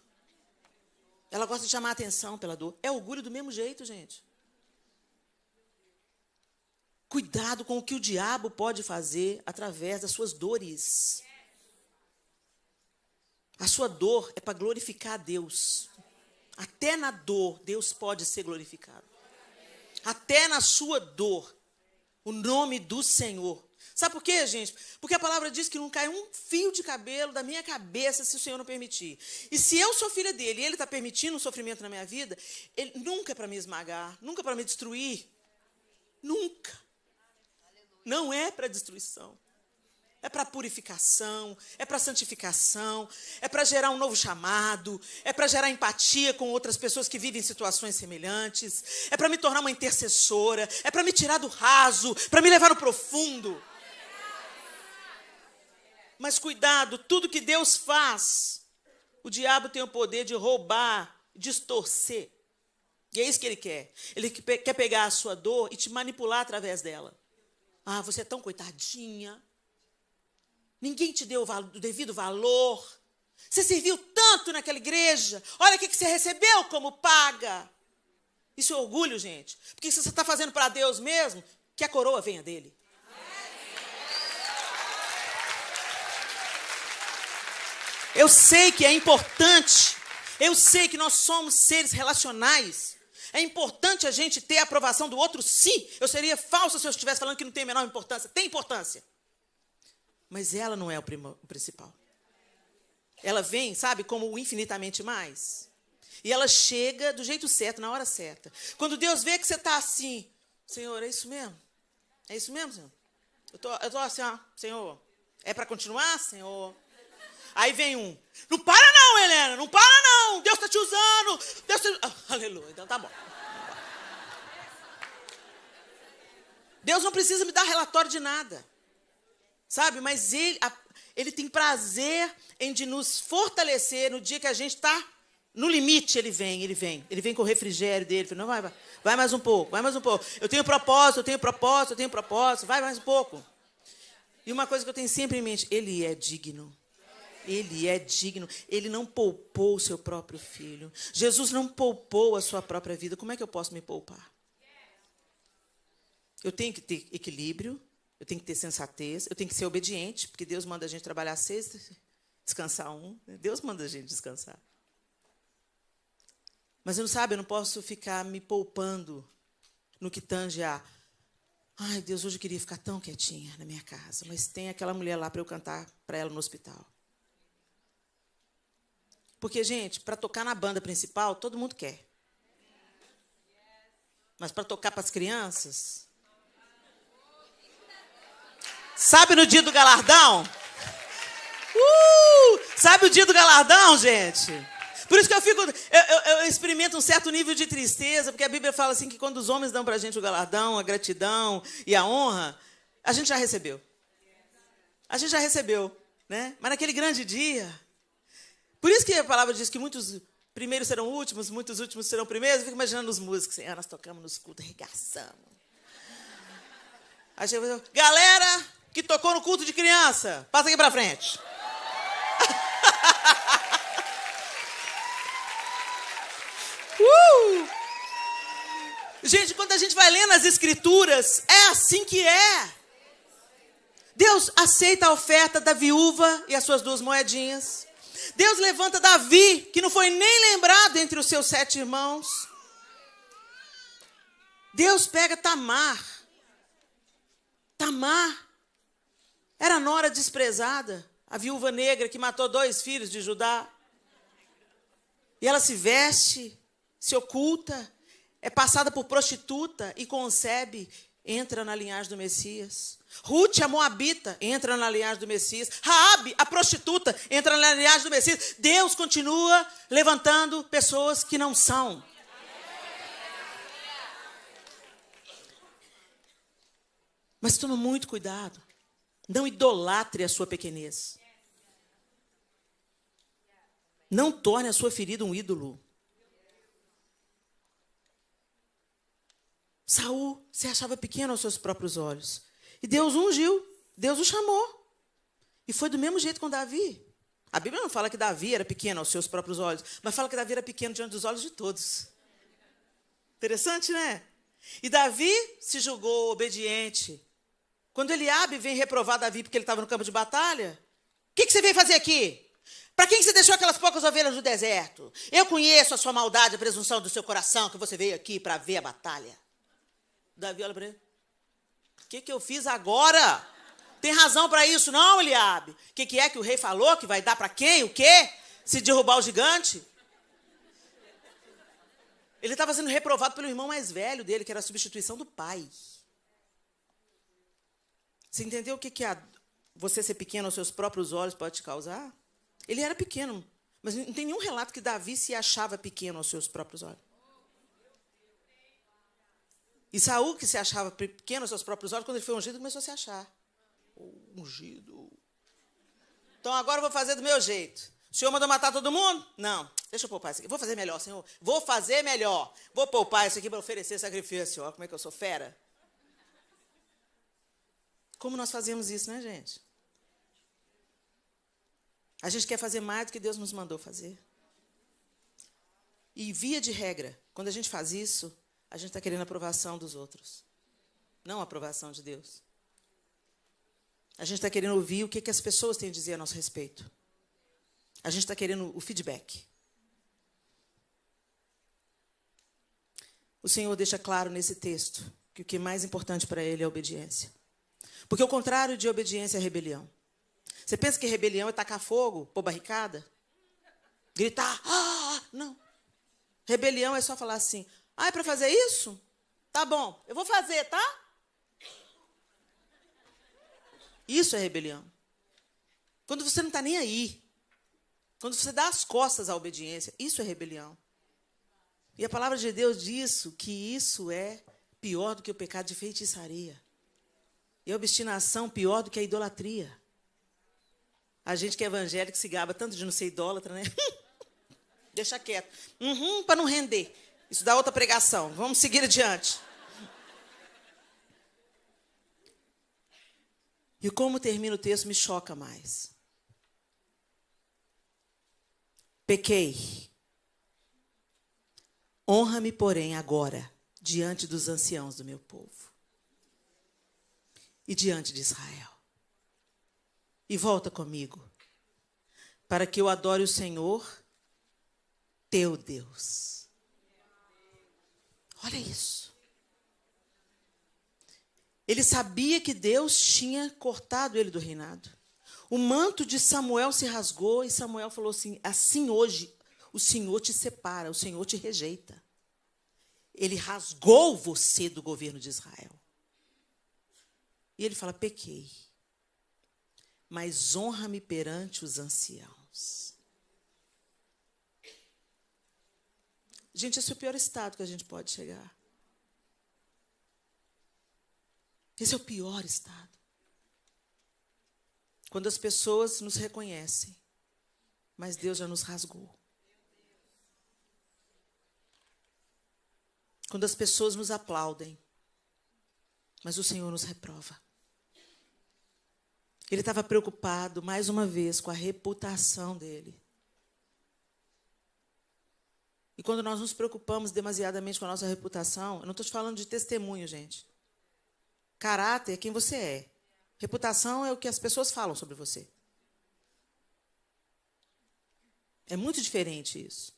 Ela gosta de chamar a atenção pela dor. É orgulho do mesmo jeito, gente. Cuidado com o que o diabo pode fazer através das suas dores. A sua dor é para glorificar a Deus. Até na dor, Deus pode ser glorificado. Até na sua dor, o nome do Senhor. Sabe por quê, gente? Porque a palavra diz que não cai um fio de cabelo da minha cabeça se o Senhor não permitir. E se eu sou filha dele e ele está permitindo um sofrimento na minha vida, ele nunca é para me esmagar, nunca é para me destruir. Nunca. Não é para destruição. É para purificação, é para santificação, é para gerar um novo chamado, é para gerar empatia com outras pessoas que vivem situações semelhantes, é para me tornar uma intercessora, é para me tirar do raso, para me levar no profundo. Mas cuidado, tudo que Deus faz, o diabo tem o poder de roubar, distorcer. E é isso que ele quer. Ele quer pegar a sua dor e te manipular através dela. Ah, você é tão coitadinha. Ninguém te deu o devido valor. Você serviu tanto naquela igreja. Olha o que você recebeu como paga. Isso é orgulho, gente. Porque se você está fazendo para Deus mesmo, que a coroa venha dele. Eu sei que é importante. Eu sei que nós somos seres relacionais. É importante a gente ter a aprovação do outro, sim. Eu seria falsa se eu estivesse falando que não tem a menor importância. Tem importância. Mas ela não é o principal. Ela vem, sabe, como o infinitamente mais. E ela chega do jeito certo, na hora certa. Quando Deus vê que você está assim, Senhor, é isso mesmo? É isso mesmo, Senhor? Eu tô assim, ó, Senhor, é para continuar, Senhor? Aí vem um, não para não, Helena, não para não, Deus está te usando, aleluia, então tá bom. Deus não precisa me dar relatório de nada. Sabe, mas ele tem prazer em de nos fortalecer no dia que a gente está no limite. Ele vem com o refrigério dele. Fala, não, vai mais um pouco, vai mais um pouco. Eu tenho propósito, vai mais um pouco. E uma coisa que eu tenho sempre em mente, ele é digno. Ele é digno. Ele não poupou o seu próprio filho. Jesus não poupou a sua própria vida. Como é que eu posso me poupar? Eu tenho que ter equilíbrio. Eu tenho que ter sensatez, eu tenho que ser obediente, porque Deus manda a gente trabalhar 6, descansar 1. Deus manda a gente descansar. Mas eu não posso ficar me poupando no que tange a... Ai, Deus, hoje eu queria ficar tão quietinha na minha casa, mas tem aquela mulher lá para eu cantar para ela no hospital. Porque, gente, para tocar na banda principal, todo mundo quer. Mas para tocar para as crianças... Sabe no dia do galardão? Sabe o dia do galardão, gente? Por isso que eu experimento um certo nível de tristeza, porque a Bíblia fala assim que quando os homens dão para a gente o galardão, a gratidão e a honra, a gente já recebeu. A gente já recebeu, né? Mas naquele grande dia... Por isso que a palavra diz que muitos primeiros serão últimos, muitos últimos serão primeiros. Eu fico imaginando os músicos, assim, nós tocamos nos cultos, arregaçamos. Aí chega, galera que tocou no culto de criança, passa aqui para frente. Gente, quando a gente vai lendo as escrituras, é assim que é. Deus aceita a oferta da viúva e as suas 2 moedinhas. Deus levanta Davi, que não foi nem lembrado entre os seus 7 irmãos. Deus pega Tamar. Tamar era a nora desprezada, a viúva negra que matou 2 filhos de Judá. E ela se veste, se oculta, é passada por prostituta e concebe, entra na linhagem do Messias. Ruth, a moabita, entra na linhagem do Messias. Raabe, a prostituta, entra na linhagem do Messias. Deus continua levantando pessoas que não são. Mas toma muito cuidado. Não idolatre a sua pequenez. Não torne a sua ferida um ídolo. Saul se achava pequeno aos seus próprios olhos. E Deus o ungiu. Deus o chamou. E foi do mesmo jeito com Davi. A Bíblia não fala que Davi era pequeno aos seus próprios olhos, mas fala que Davi era pequeno diante dos olhos de todos. Interessante, né? E Davi se julgou obediente. Quando Eliabe vem reprovar Davi porque ele estava no campo de batalha, o que você veio fazer aqui? Para quem você deixou aquelas poucas ovelhas no deserto? Eu conheço a sua maldade, a presunção do seu coração, que você veio aqui para ver a batalha. Davi olha para ele. O que eu fiz agora? Tem razão para isso, não, Eliabe? O que é que o rei falou? Que vai dar para quem? O quê? Se derrubar o gigante? Ele estava sendo reprovado pelo irmão mais velho dele, que era a substituição do pai. Você entendeu o que você ser pequeno aos seus próprios olhos pode te causar? Ele era pequeno, mas não tem nenhum relato que Davi se achava pequeno aos seus próprios olhos. E Saul, que se achava pequeno aos seus próprios olhos, quando ele foi ungido, começou a se achar. Ungido. Então agora eu vou fazer do meu jeito. O senhor mandou matar todo mundo? Não. Deixa eu poupar isso aqui. Vou fazer melhor, Senhor. Vou fazer melhor. Vou poupar isso aqui para oferecer sacrifício. Olha como é que eu sou fera. Como nós fazemos isso, né, gente? A gente quer fazer mais do que Deus nos mandou fazer. E, via de regra, quando a gente faz isso, a gente está querendo a aprovação dos outros. Não a aprovação de Deus. A gente está querendo ouvir o que as pessoas têm a dizer a nosso respeito. A gente está querendo o feedback. O Senhor deixa claro nesse texto que o que é mais importante para Ele é a obediência. Porque o contrário de obediência é rebelião. Você pensa que rebelião é tacar fogo, pôr barricada? Gritar? Não. Rebelião é só falar assim, é para fazer isso? Tá bom, eu vou fazer, tá? Isso é rebelião. Quando você não está nem aí. Quando você dá as costas à obediência, isso é rebelião. E a palavra de Deus diz que isso é pior do que o pecado de feitiçaria. E a obstinação pior do que a idolatria. A gente que é evangélico se gaba tanto de não ser idólatra, né? Deixa quieto. Para não render. Isso dá outra pregação. Vamos seguir adiante. E como termina o texto me choca mais. Pequei. Honra-me, porém, agora, diante dos anciãos do meu povo. E diante de Israel. E volta comigo, para que eu adore o Senhor, teu Deus. Olha isso. Ele sabia que Deus tinha cortado ele do reinado. O manto de Samuel se rasgou e Samuel falou assim hoje, o Senhor te separa, o Senhor te rejeita. Ele rasgou você do governo de Israel. E ele fala, pequei. Mas honra-me perante os anciãos. Gente, esse é o pior estado que a gente pode chegar. Esse é o pior estado. Quando as pessoas nos reconhecem, mas Deus já nos rasgou. Quando as pessoas nos aplaudem, mas o Senhor nos reprova. Ele estava preocupado, mais uma vez, com a reputação dele. E quando nós nos preocupamos demasiadamente com a nossa reputação, eu não estou te falando de testemunho, gente. Caráter é quem você é. Reputação é o que as pessoas falam sobre você. É muito diferente isso.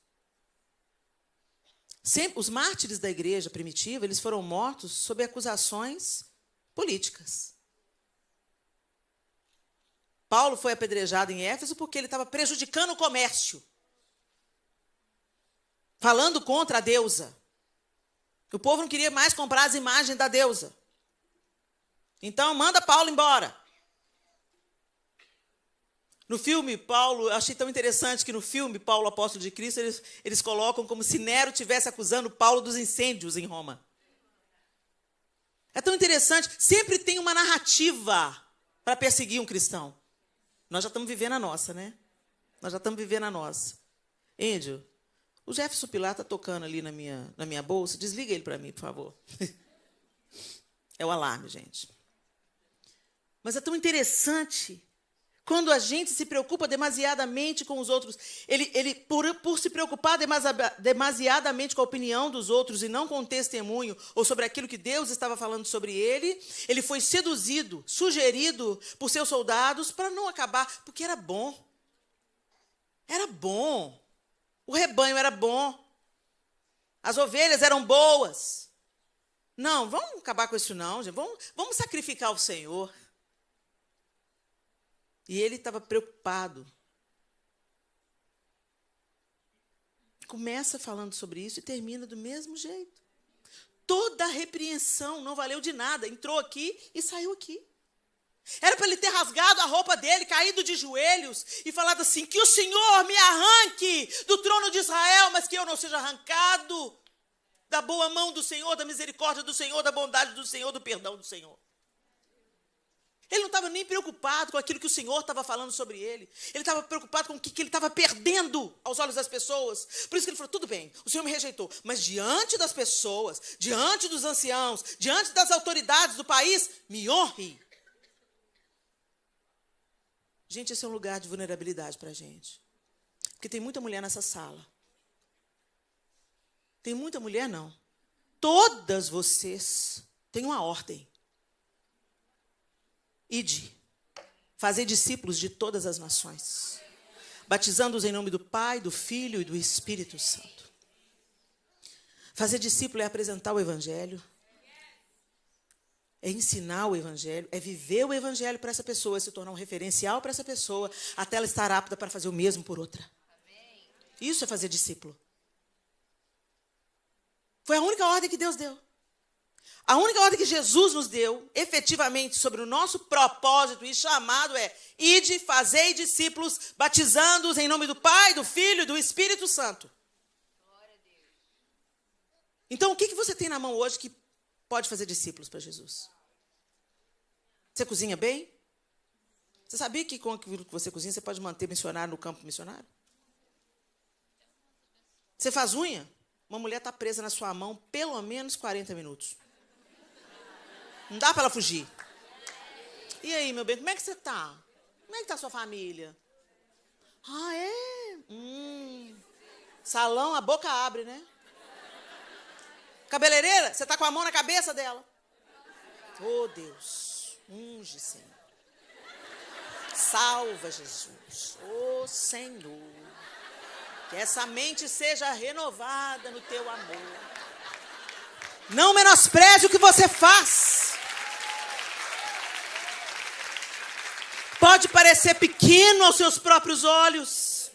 Sempre, os mártires da igreja primitiva, eles foram mortos sob acusações políticas. Paulo foi apedrejado em Éfeso porque ele estava prejudicando o comércio. Falando contra a deusa. O povo não queria mais comprar as imagens da deusa. Então, manda Paulo embora. No filme, Paulo, eu achei tão interessante que no filme, Paulo, apóstolo de Cristo, eles colocam como se Nero estivesse acusando Paulo dos incêndios em Roma. É tão interessante, sempre tem uma narrativa para perseguir um cristão. Nós já estamos vivendo a nossa, né? Nós já estamos vivendo a nossa. Índio, o Jefferson Pilar está tocando ali na minha bolsa. Desliga ele para mim, por favor. É o alarme, gente. Mas é tão interessante quando a gente se preocupa demasiadamente com os outros. Ele por se preocupar demasiadamente com a opinião dos outros e não com o testemunho ou sobre aquilo que Deus estava falando sobre ele, ele foi seduzido, sugerido por seus soldados para não acabar, porque era bom. Era bom. O rebanho era bom. As ovelhas eram boas. Não, vamos acabar com isso não, gente. Vamos sacrificar o Senhor. E ele estava preocupado. Começa falando sobre isso e termina do mesmo jeito. Toda a repreensão não valeu de nada. Entrou aqui e saiu aqui. Era para ele ter rasgado a roupa dele, caído de joelhos e falado assim, que o Senhor me arranque do trono de Israel, mas que eu não seja arrancado da boa mão do Senhor, da misericórdia do Senhor, da bondade do Senhor, do perdão do Senhor. Ele não estava nem preocupado com aquilo que o Senhor estava falando sobre ele. Ele estava preocupado com o que ele estava perdendo aos olhos das pessoas. Por isso que ele falou, tudo bem, o Senhor me rejeitou. Mas diante das pessoas, diante dos anciãos, diante das autoridades do país, me honre. Gente, esse é um lugar de vulnerabilidade para a gente. Porque tem muita mulher nessa sala. Tem muita mulher, não. Todas vocês têm uma ordem. Ide, fazei discípulos de todas as nações, batizando-os em nome do Pai, do Filho e do Espírito Santo. Fazer discípulo é apresentar o Evangelho, é ensinar o Evangelho, é viver o Evangelho para essa pessoa, é se tornar um referencial para essa pessoa, até ela estar apta para fazer o mesmo por outra. Isso é fazer discípulo. Foi a única ordem que Deus deu. A única ordem que Jesus nos deu, efetivamente, sobre o nosso propósito e chamado é: ide, fazei discípulos, batizando-os em nome do Pai, do Filho e do Espírito Santo. Então, o que você tem na mão hoje que pode fazer discípulos para Jesus? Você cozinha bem? Você sabia que com aquilo que você cozinha, você pode manter missionário no campo missionário? Você faz unha? Uma mulher está presa na sua mão pelo menos 40 minutos. Não dá para ela fugir. E aí, meu bem, como é que você está? Como é que está a sua família? Ah, é? Salão, a boca abre, né? Cabeleireira, você está com a mão na cabeça dela. Oh, Deus, unge, Senhor. Salva, Jesus. Oh, Senhor. Que essa mente seja renovada no teu amor. Não menospreze o que você faz. Pode parecer pequeno aos seus próprios olhos.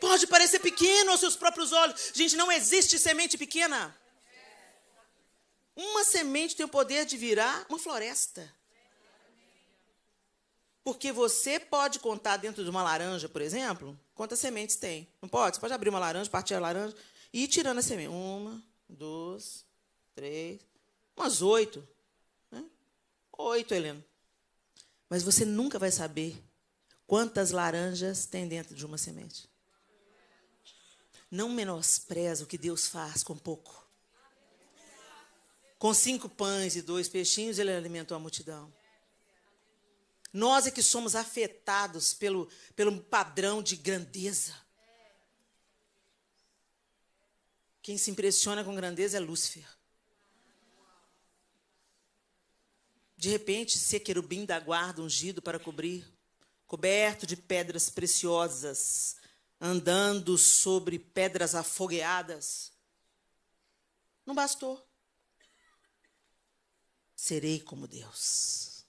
Pode parecer pequeno aos seus próprios olhos. Gente, não existe semente pequena. Uma semente tem o poder de virar uma floresta. Porque você pode contar dentro de uma laranja, por exemplo, quantas sementes tem. Não pode? Você pode abrir uma laranja, partir a laranja. E ir tirando a semente. 1, 2, 3, umas 8. Né? 8, Helena. Mas você nunca vai saber quantas laranjas tem dentro de uma semente. Não menospreza o que Deus faz com pouco. Com 5 pães e 2 peixinhos, ele alimentou a multidão. Nós é que somos afetados pelo padrão de grandeza. Quem se impressiona com grandeza é Lúcifer. De repente, ser querubim da guarda ungido para cobrir, coberto de pedras preciosas, andando sobre pedras afogueadas. Não bastou. Serei como Deus.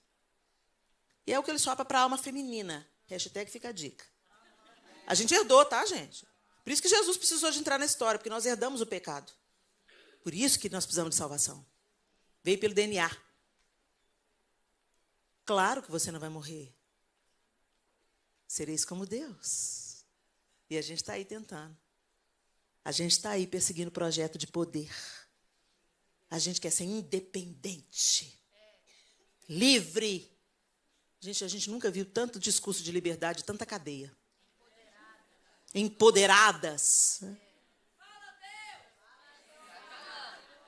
E é o que ele sopra para a alma feminina. Hashtag fica a dica. A gente herdou, tá, gente? Por isso que Jesus precisou de entrar na história, porque nós herdamos o pecado. Por isso que nós precisamos de salvação. Veio pelo DNA. Claro que você não vai morrer. Sereis como Deus. E a gente está aí tentando. A gente está aí perseguindo o projeto de poder. A gente quer ser independente. Livre. Gente, a gente nunca viu tanto discurso de liberdade, tanta cadeia. Empoderadas.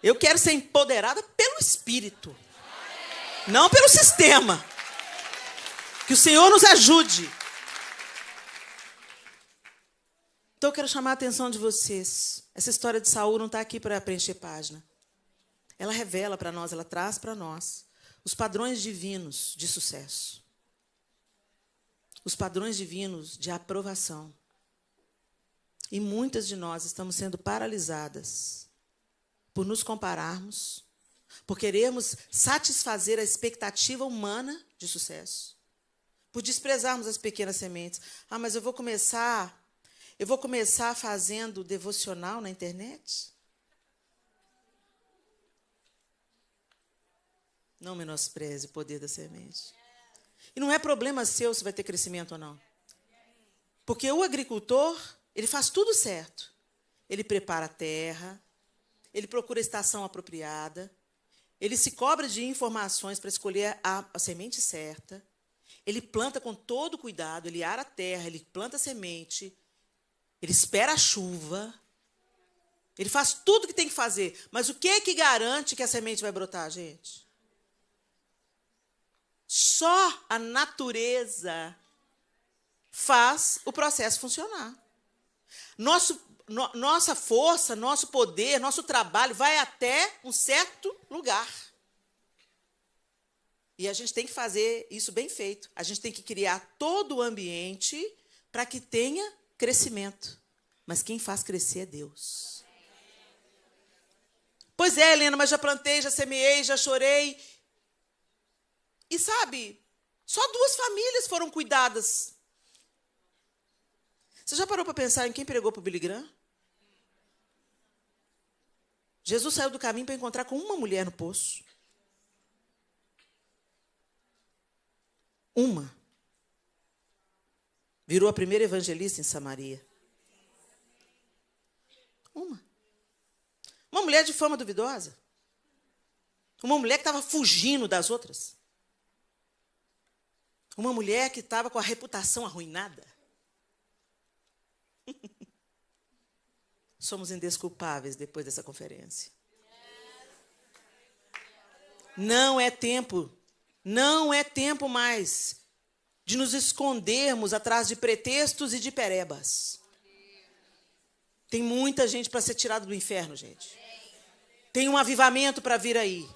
Eu quero ser empoderada pelo Espírito. Não pelo sistema. Que o Senhor nos ajude. Então eu quero chamar a atenção de vocês. Essa história de Saul não está aqui para preencher página. Ela revela para nós, ela traz para nós os padrões divinos de sucesso. Os padrões divinos de aprovação. E muitas de nós estamos sendo paralisadas por nos compararmos, por querermos satisfazer a expectativa humana de sucesso, por desprezarmos as pequenas sementes. Ah, mas eu vou começar fazendo devocional na internet? Não menospreze o poder da semente. E não é problema seu se vai ter crescimento ou não. Porque o agricultor, ele faz tudo certo. Ele prepara a terra, ele procura a estação apropriada, ele se cobra de informações para escolher a semente certa, ele planta com todo cuidado, ele ara a terra, ele planta a semente, ele espera a chuva, ele faz tudo o que tem que fazer. Mas o que é que garante que a semente vai brotar, gente? Só a natureza faz o processo funcionar. Nossa força, nosso poder, nosso trabalho vai até um certo lugar. E a gente tem que fazer isso bem feito. A gente tem que criar todo o ambiente para que tenha crescimento. Mas quem faz crescer é Deus. Pois é, Helena, mas já plantei, já semeei, já chorei. E sabe, só 2 famílias foram cuidadas. Você já parou para pensar em quem pregou para o Billy Graham? Jesus saiu do caminho para encontrar com uma mulher no poço. Uma. Virou a primeira evangelista em Samaria. Uma mulher de fama duvidosa. Uma mulher que estava fugindo das outras. Uma mulher que estava com a reputação arruinada. Somos indesculpáveis depois dessa conferência. Não é tempo mais de nos escondermos atrás de pretextos e de perebas. Tem muita gente para ser tirada do inferno, gente. Tem um avivamento para vir aí.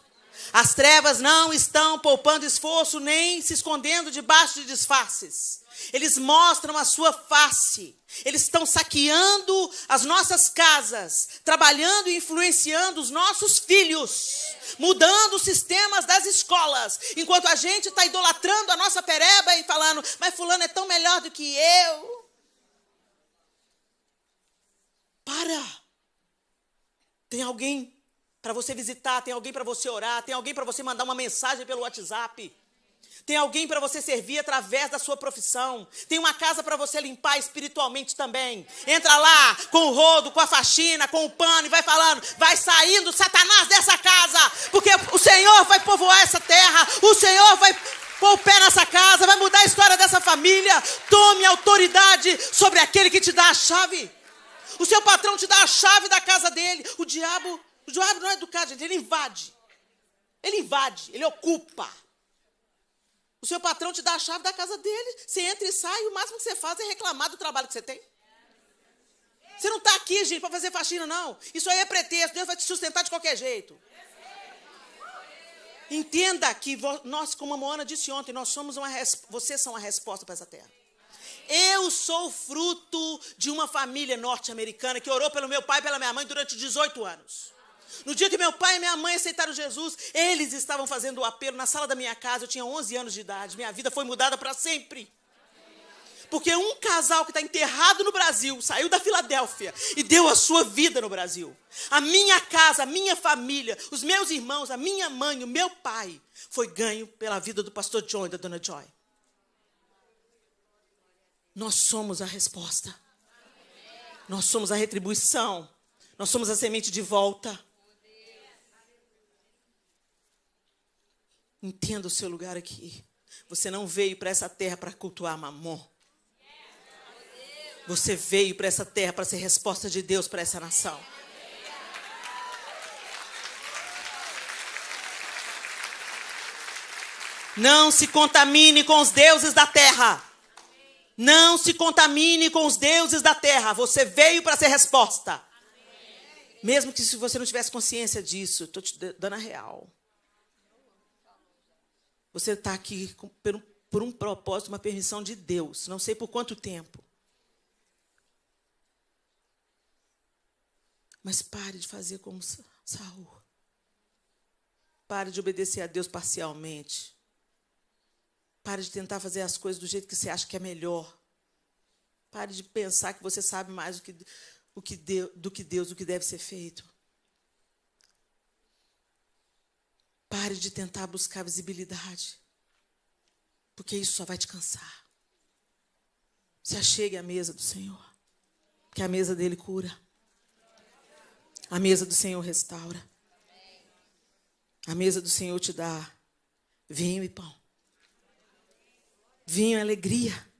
As trevas não estão poupando esforço nem se escondendo debaixo de disfarces. Eles mostram a sua face. Eles estão saqueando as nossas casas, trabalhando e influenciando os nossos filhos, mudando os sistemas das escolas, enquanto a gente está idolatrando a nossa pereba e falando, mas fulano é tão melhor do que eu. Para! Tem alguém para você visitar, tem alguém para você orar, tem alguém para você mandar uma mensagem pelo WhatsApp. Tem alguém para você servir através da sua profissão. Tem uma casa para você limpar espiritualmente também. Entra lá com o rodo, com a faxina, com o pano e vai falando. Vai saindo Satanás dessa casa. Porque o Senhor vai povoar essa terra. O Senhor vai pôr o pé nessa casa. Vai mudar a história dessa família. Tome autoridade sobre aquele que te dá a chave. O seu patrão te dá a chave da casa dele. O diabo não é educado, gente. Ele invade. Ele ocupa. O seu patrão te dá a chave da casa dele, você entra e sai, e o máximo que você faz é reclamar do trabalho que você tem. Você não está aqui, gente, para fazer faxina, não. Isso aí é pretexto, Deus vai te sustentar de qualquer jeito. Entenda que nós, como a Moana disse ontem, vocês são a resposta para essa terra. Eu sou fruto de uma família norte-americana que orou pelo meu pai e pela minha mãe durante 18 anos. No dia que meu pai e minha mãe aceitaram Jesus, eles estavam fazendo o apelo na sala da minha casa. Eu tinha 11 anos de idade. Minha vida foi mudada para sempre. Porque um casal que está enterrado no Brasil saiu da Filadélfia e deu a sua vida no Brasil. A minha casa, a minha família, os meus irmãos, a minha mãe, o meu pai foi ganho pela vida do pastor John e da dona Joy. Nós somos a resposta. Nós somos a retribuição. Nós somos a semente de volta. Entenda o seu lugar aqui. Você não veio para essa terra para cultuar Mamon. Você veio para essa terra para ser resposta de Deus para essa nação. Não se contamine com os deuses da terra. Não se contamine com os deuses da terra. Você veio para ser resposta. Mesmo que se você não tivesse consciência disso, estou te dando a real. Você está aqui por um propósito, uma permissão de Deus. Não sei por quanto tempo. Mas pare de fazer como Saul. Pare de obedecer a Deus parcialmente. Pare de tentar fazer as coisas do jeito que você acha que é melhor. Pare de pensar que você sabe mais do que Deus, o que deve ser feito. Pare de tentar buscar visibilidade, porque isso só vai te cansar. Se achegue à mesa do Senhor, que a mesa dele cura. A mesa do Senhor restaura. A mesa do Senhor te dá vinho e pão. Vinho é alegria.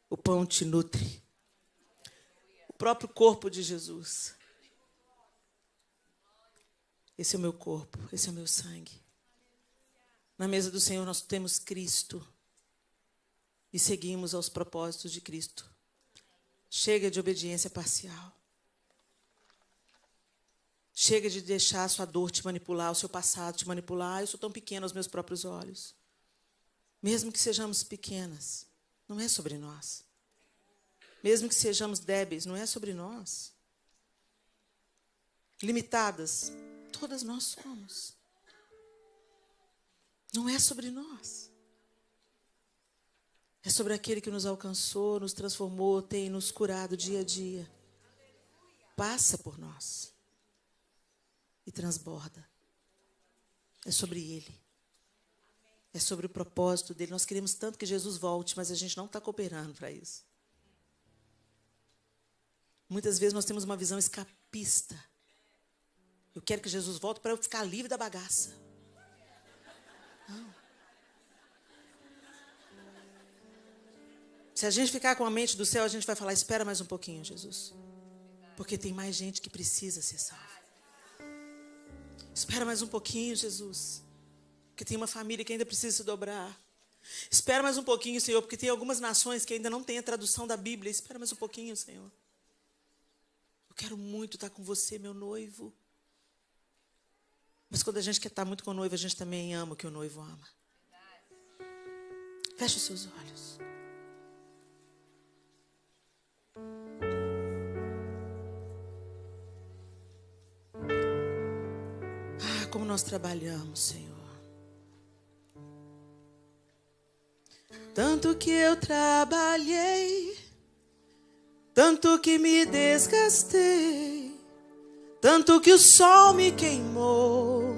O pão te nutre. O próprio corpo de Jesus. Esse é o meu corpo, esse é o meu sangue. Na mesa do Senhor nós temos Cristo. E seguimos aos propósitos de Cristo. Chega de obediência parcial. Chega de deixar a sua dor te manipular, o seu passado te manipular. Eu sou tão pequena aos meus próprios olhos. Mesmo que sejamos pequenas, não é sobre nós. Mesmo que sejamos débeis, não é sobre nós. Limitadas, todas nós somos. Não é sobre nós. É sobre aquele que nos alcançou, nos transformou, tem nos curado dia a dia. Passa por nós. E transborda. É sobre Ele. É sobre o propósito dele. Nós queremos tanto que Jesus volte, mas a gente não está cooperando para isso. Muitas vezes nós temos uma visão escapista. Eu quero que Jesus volte para eu ficar livre da bagaça. Não. Se a gente ficar com a mente do céu, a gente vai falar, espera mais um pouquinho, Jesus. Porque tem mais gente que precisa ser salva. Espera mais um pouquinho, Jesus. Porque tem uma família que ainda precisa se dobrar. Espera mais um pouquinho, Senhor, porque tem algumas nações que ainda não têm a tradução da Bíblia. Espera mais um pouquinho, Senhor. Eu quero muito estar com você, meu noivo. Mas quando a gente quer estar muito com o noivo, a gente também ama o que o noivo ama. Feche os seus olhos. Como nós trabalhamos, Senhor. Tanto que eu trabalhei, tanto que me desgastei, tanto que o sol me queimou,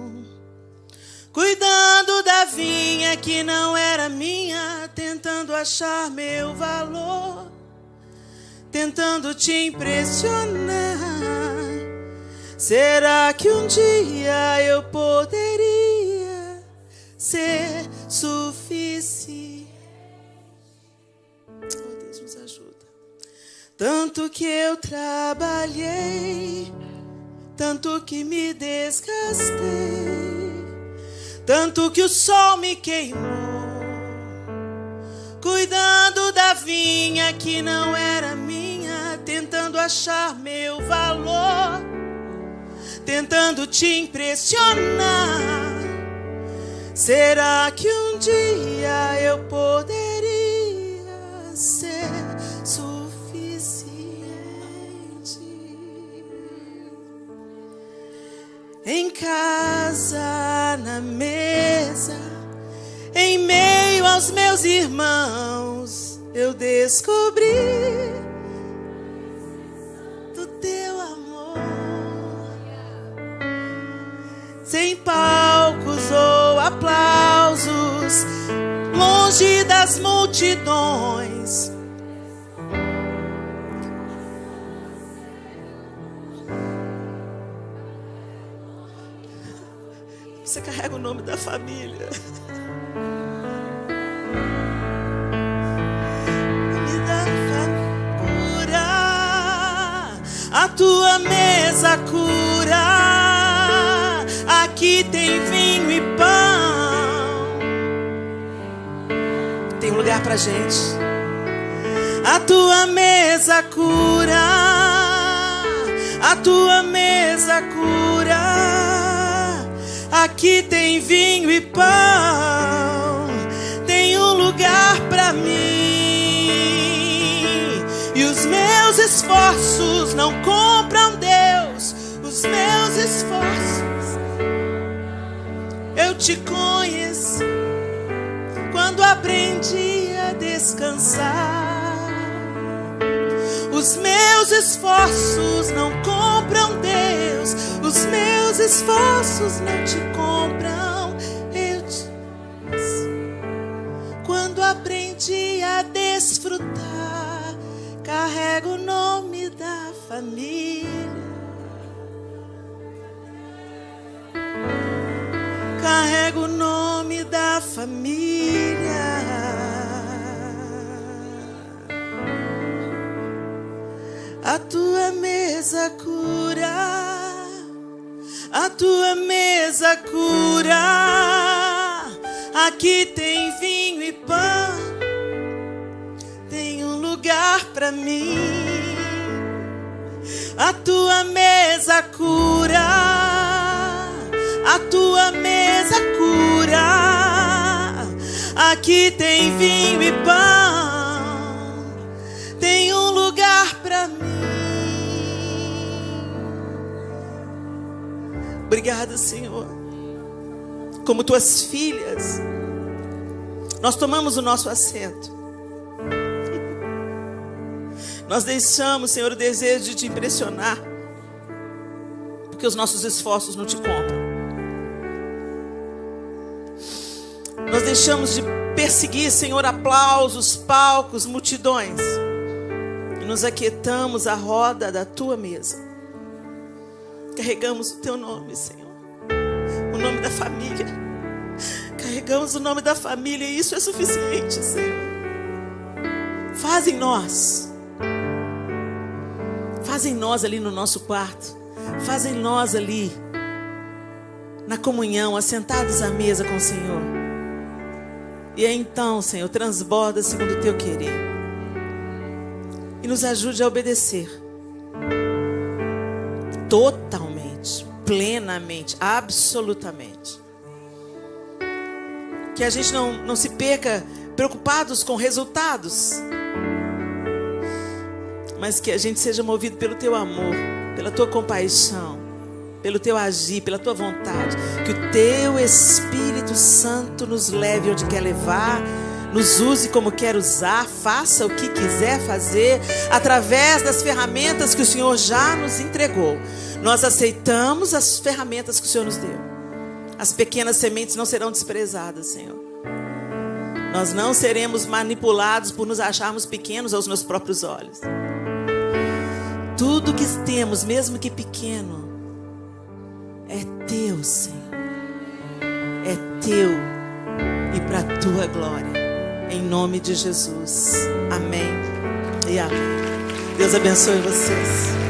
Cuidando da vinha que não era minha, tentando achar meu valor, tentando te impressionar. Será que um dia eu poderia ser suficiente? Oh, Deus nos ajuda. Tanto que eu trabalhei, tanto que me desgastei, tanto que o sol me queimou, cuidando da vinha que não era minha, tentando achar meu valor, tentando te impressionar. Será que um dia eu poderia ser suficiente? Em casa, na mesa, em meio aos meus irmãos, eu descobri do teu amor. Sem palcos ou aplausos, longe das multidões, você carrega o nome da família. Me dá cura, a tua mesa cura. Aqui tem vinho e pão. Tem um lugar pra gente. A tua mesa cura, a tua mesa cura. Aqui tem vinho e pão, tem um lugar pra mim. E os meus esforços não compram Deus, os meus esforços. Eu te conheci quando aprendi a descansar. Os meus esforços não compram Deus, os meus esforços não te compram. Eu te quando aprendi a desfrutar, carrego o nome da família. Carrego o nome da família. A tua mesa cura, a tua mesa cura. Aqui tem vinho e pão, tem um lugar pra mim. A tua mesa cura, a tua mesa cura. Aqui tem vinho e pão, tem um lugar pra mim. Obrigada, Senhor. Como tuas filhas, nós tomamos o nosso assento. Nós deixamos, Senhor, o desejo de te impressionar, porque os nossos esforços não te compram. Nós deixamos de perseguir, Senhor, aplausos, palcos, multidões, e nos aquietamos à roda da tua mesa. Carregamos o teu nome, Senhor, o nome da família. Carregamos o nome da família e isso é suficiente, Senhor. Faz em nós ali no nosso quarto, faz em nós ali na comunhão, assentados à mesa com o Senhor. E aí então, Senhor, transborda segundo o teu querer e nos ajude a obedecer totalmente, plenamente, absolutamente. Que a gente não se perca preocupados com resultados, mas que a gente seja movido pelo teu amor, pela tua compaixão, pelo teu agir, pela tua vontade. Que o teu Espírito Santo nos leve onde quer levar, nos use como quer usar, faça o que quiser fazer, através das ferramentas que o Senhor já nos entregou. Nós aceitamos as ferramentas que o Senhor nos deu. As pequenas sementes não serão desprezadas, Senhor. Nós não seremos manipulados por nos acharmos pequenos aos meus próprios olhos. Tudo que temos, mesmo que pequeno, é teu, Senhor. É teu e para a tua glória. Em nome de Jesus. Amém e amém. Deus abençoe vocês.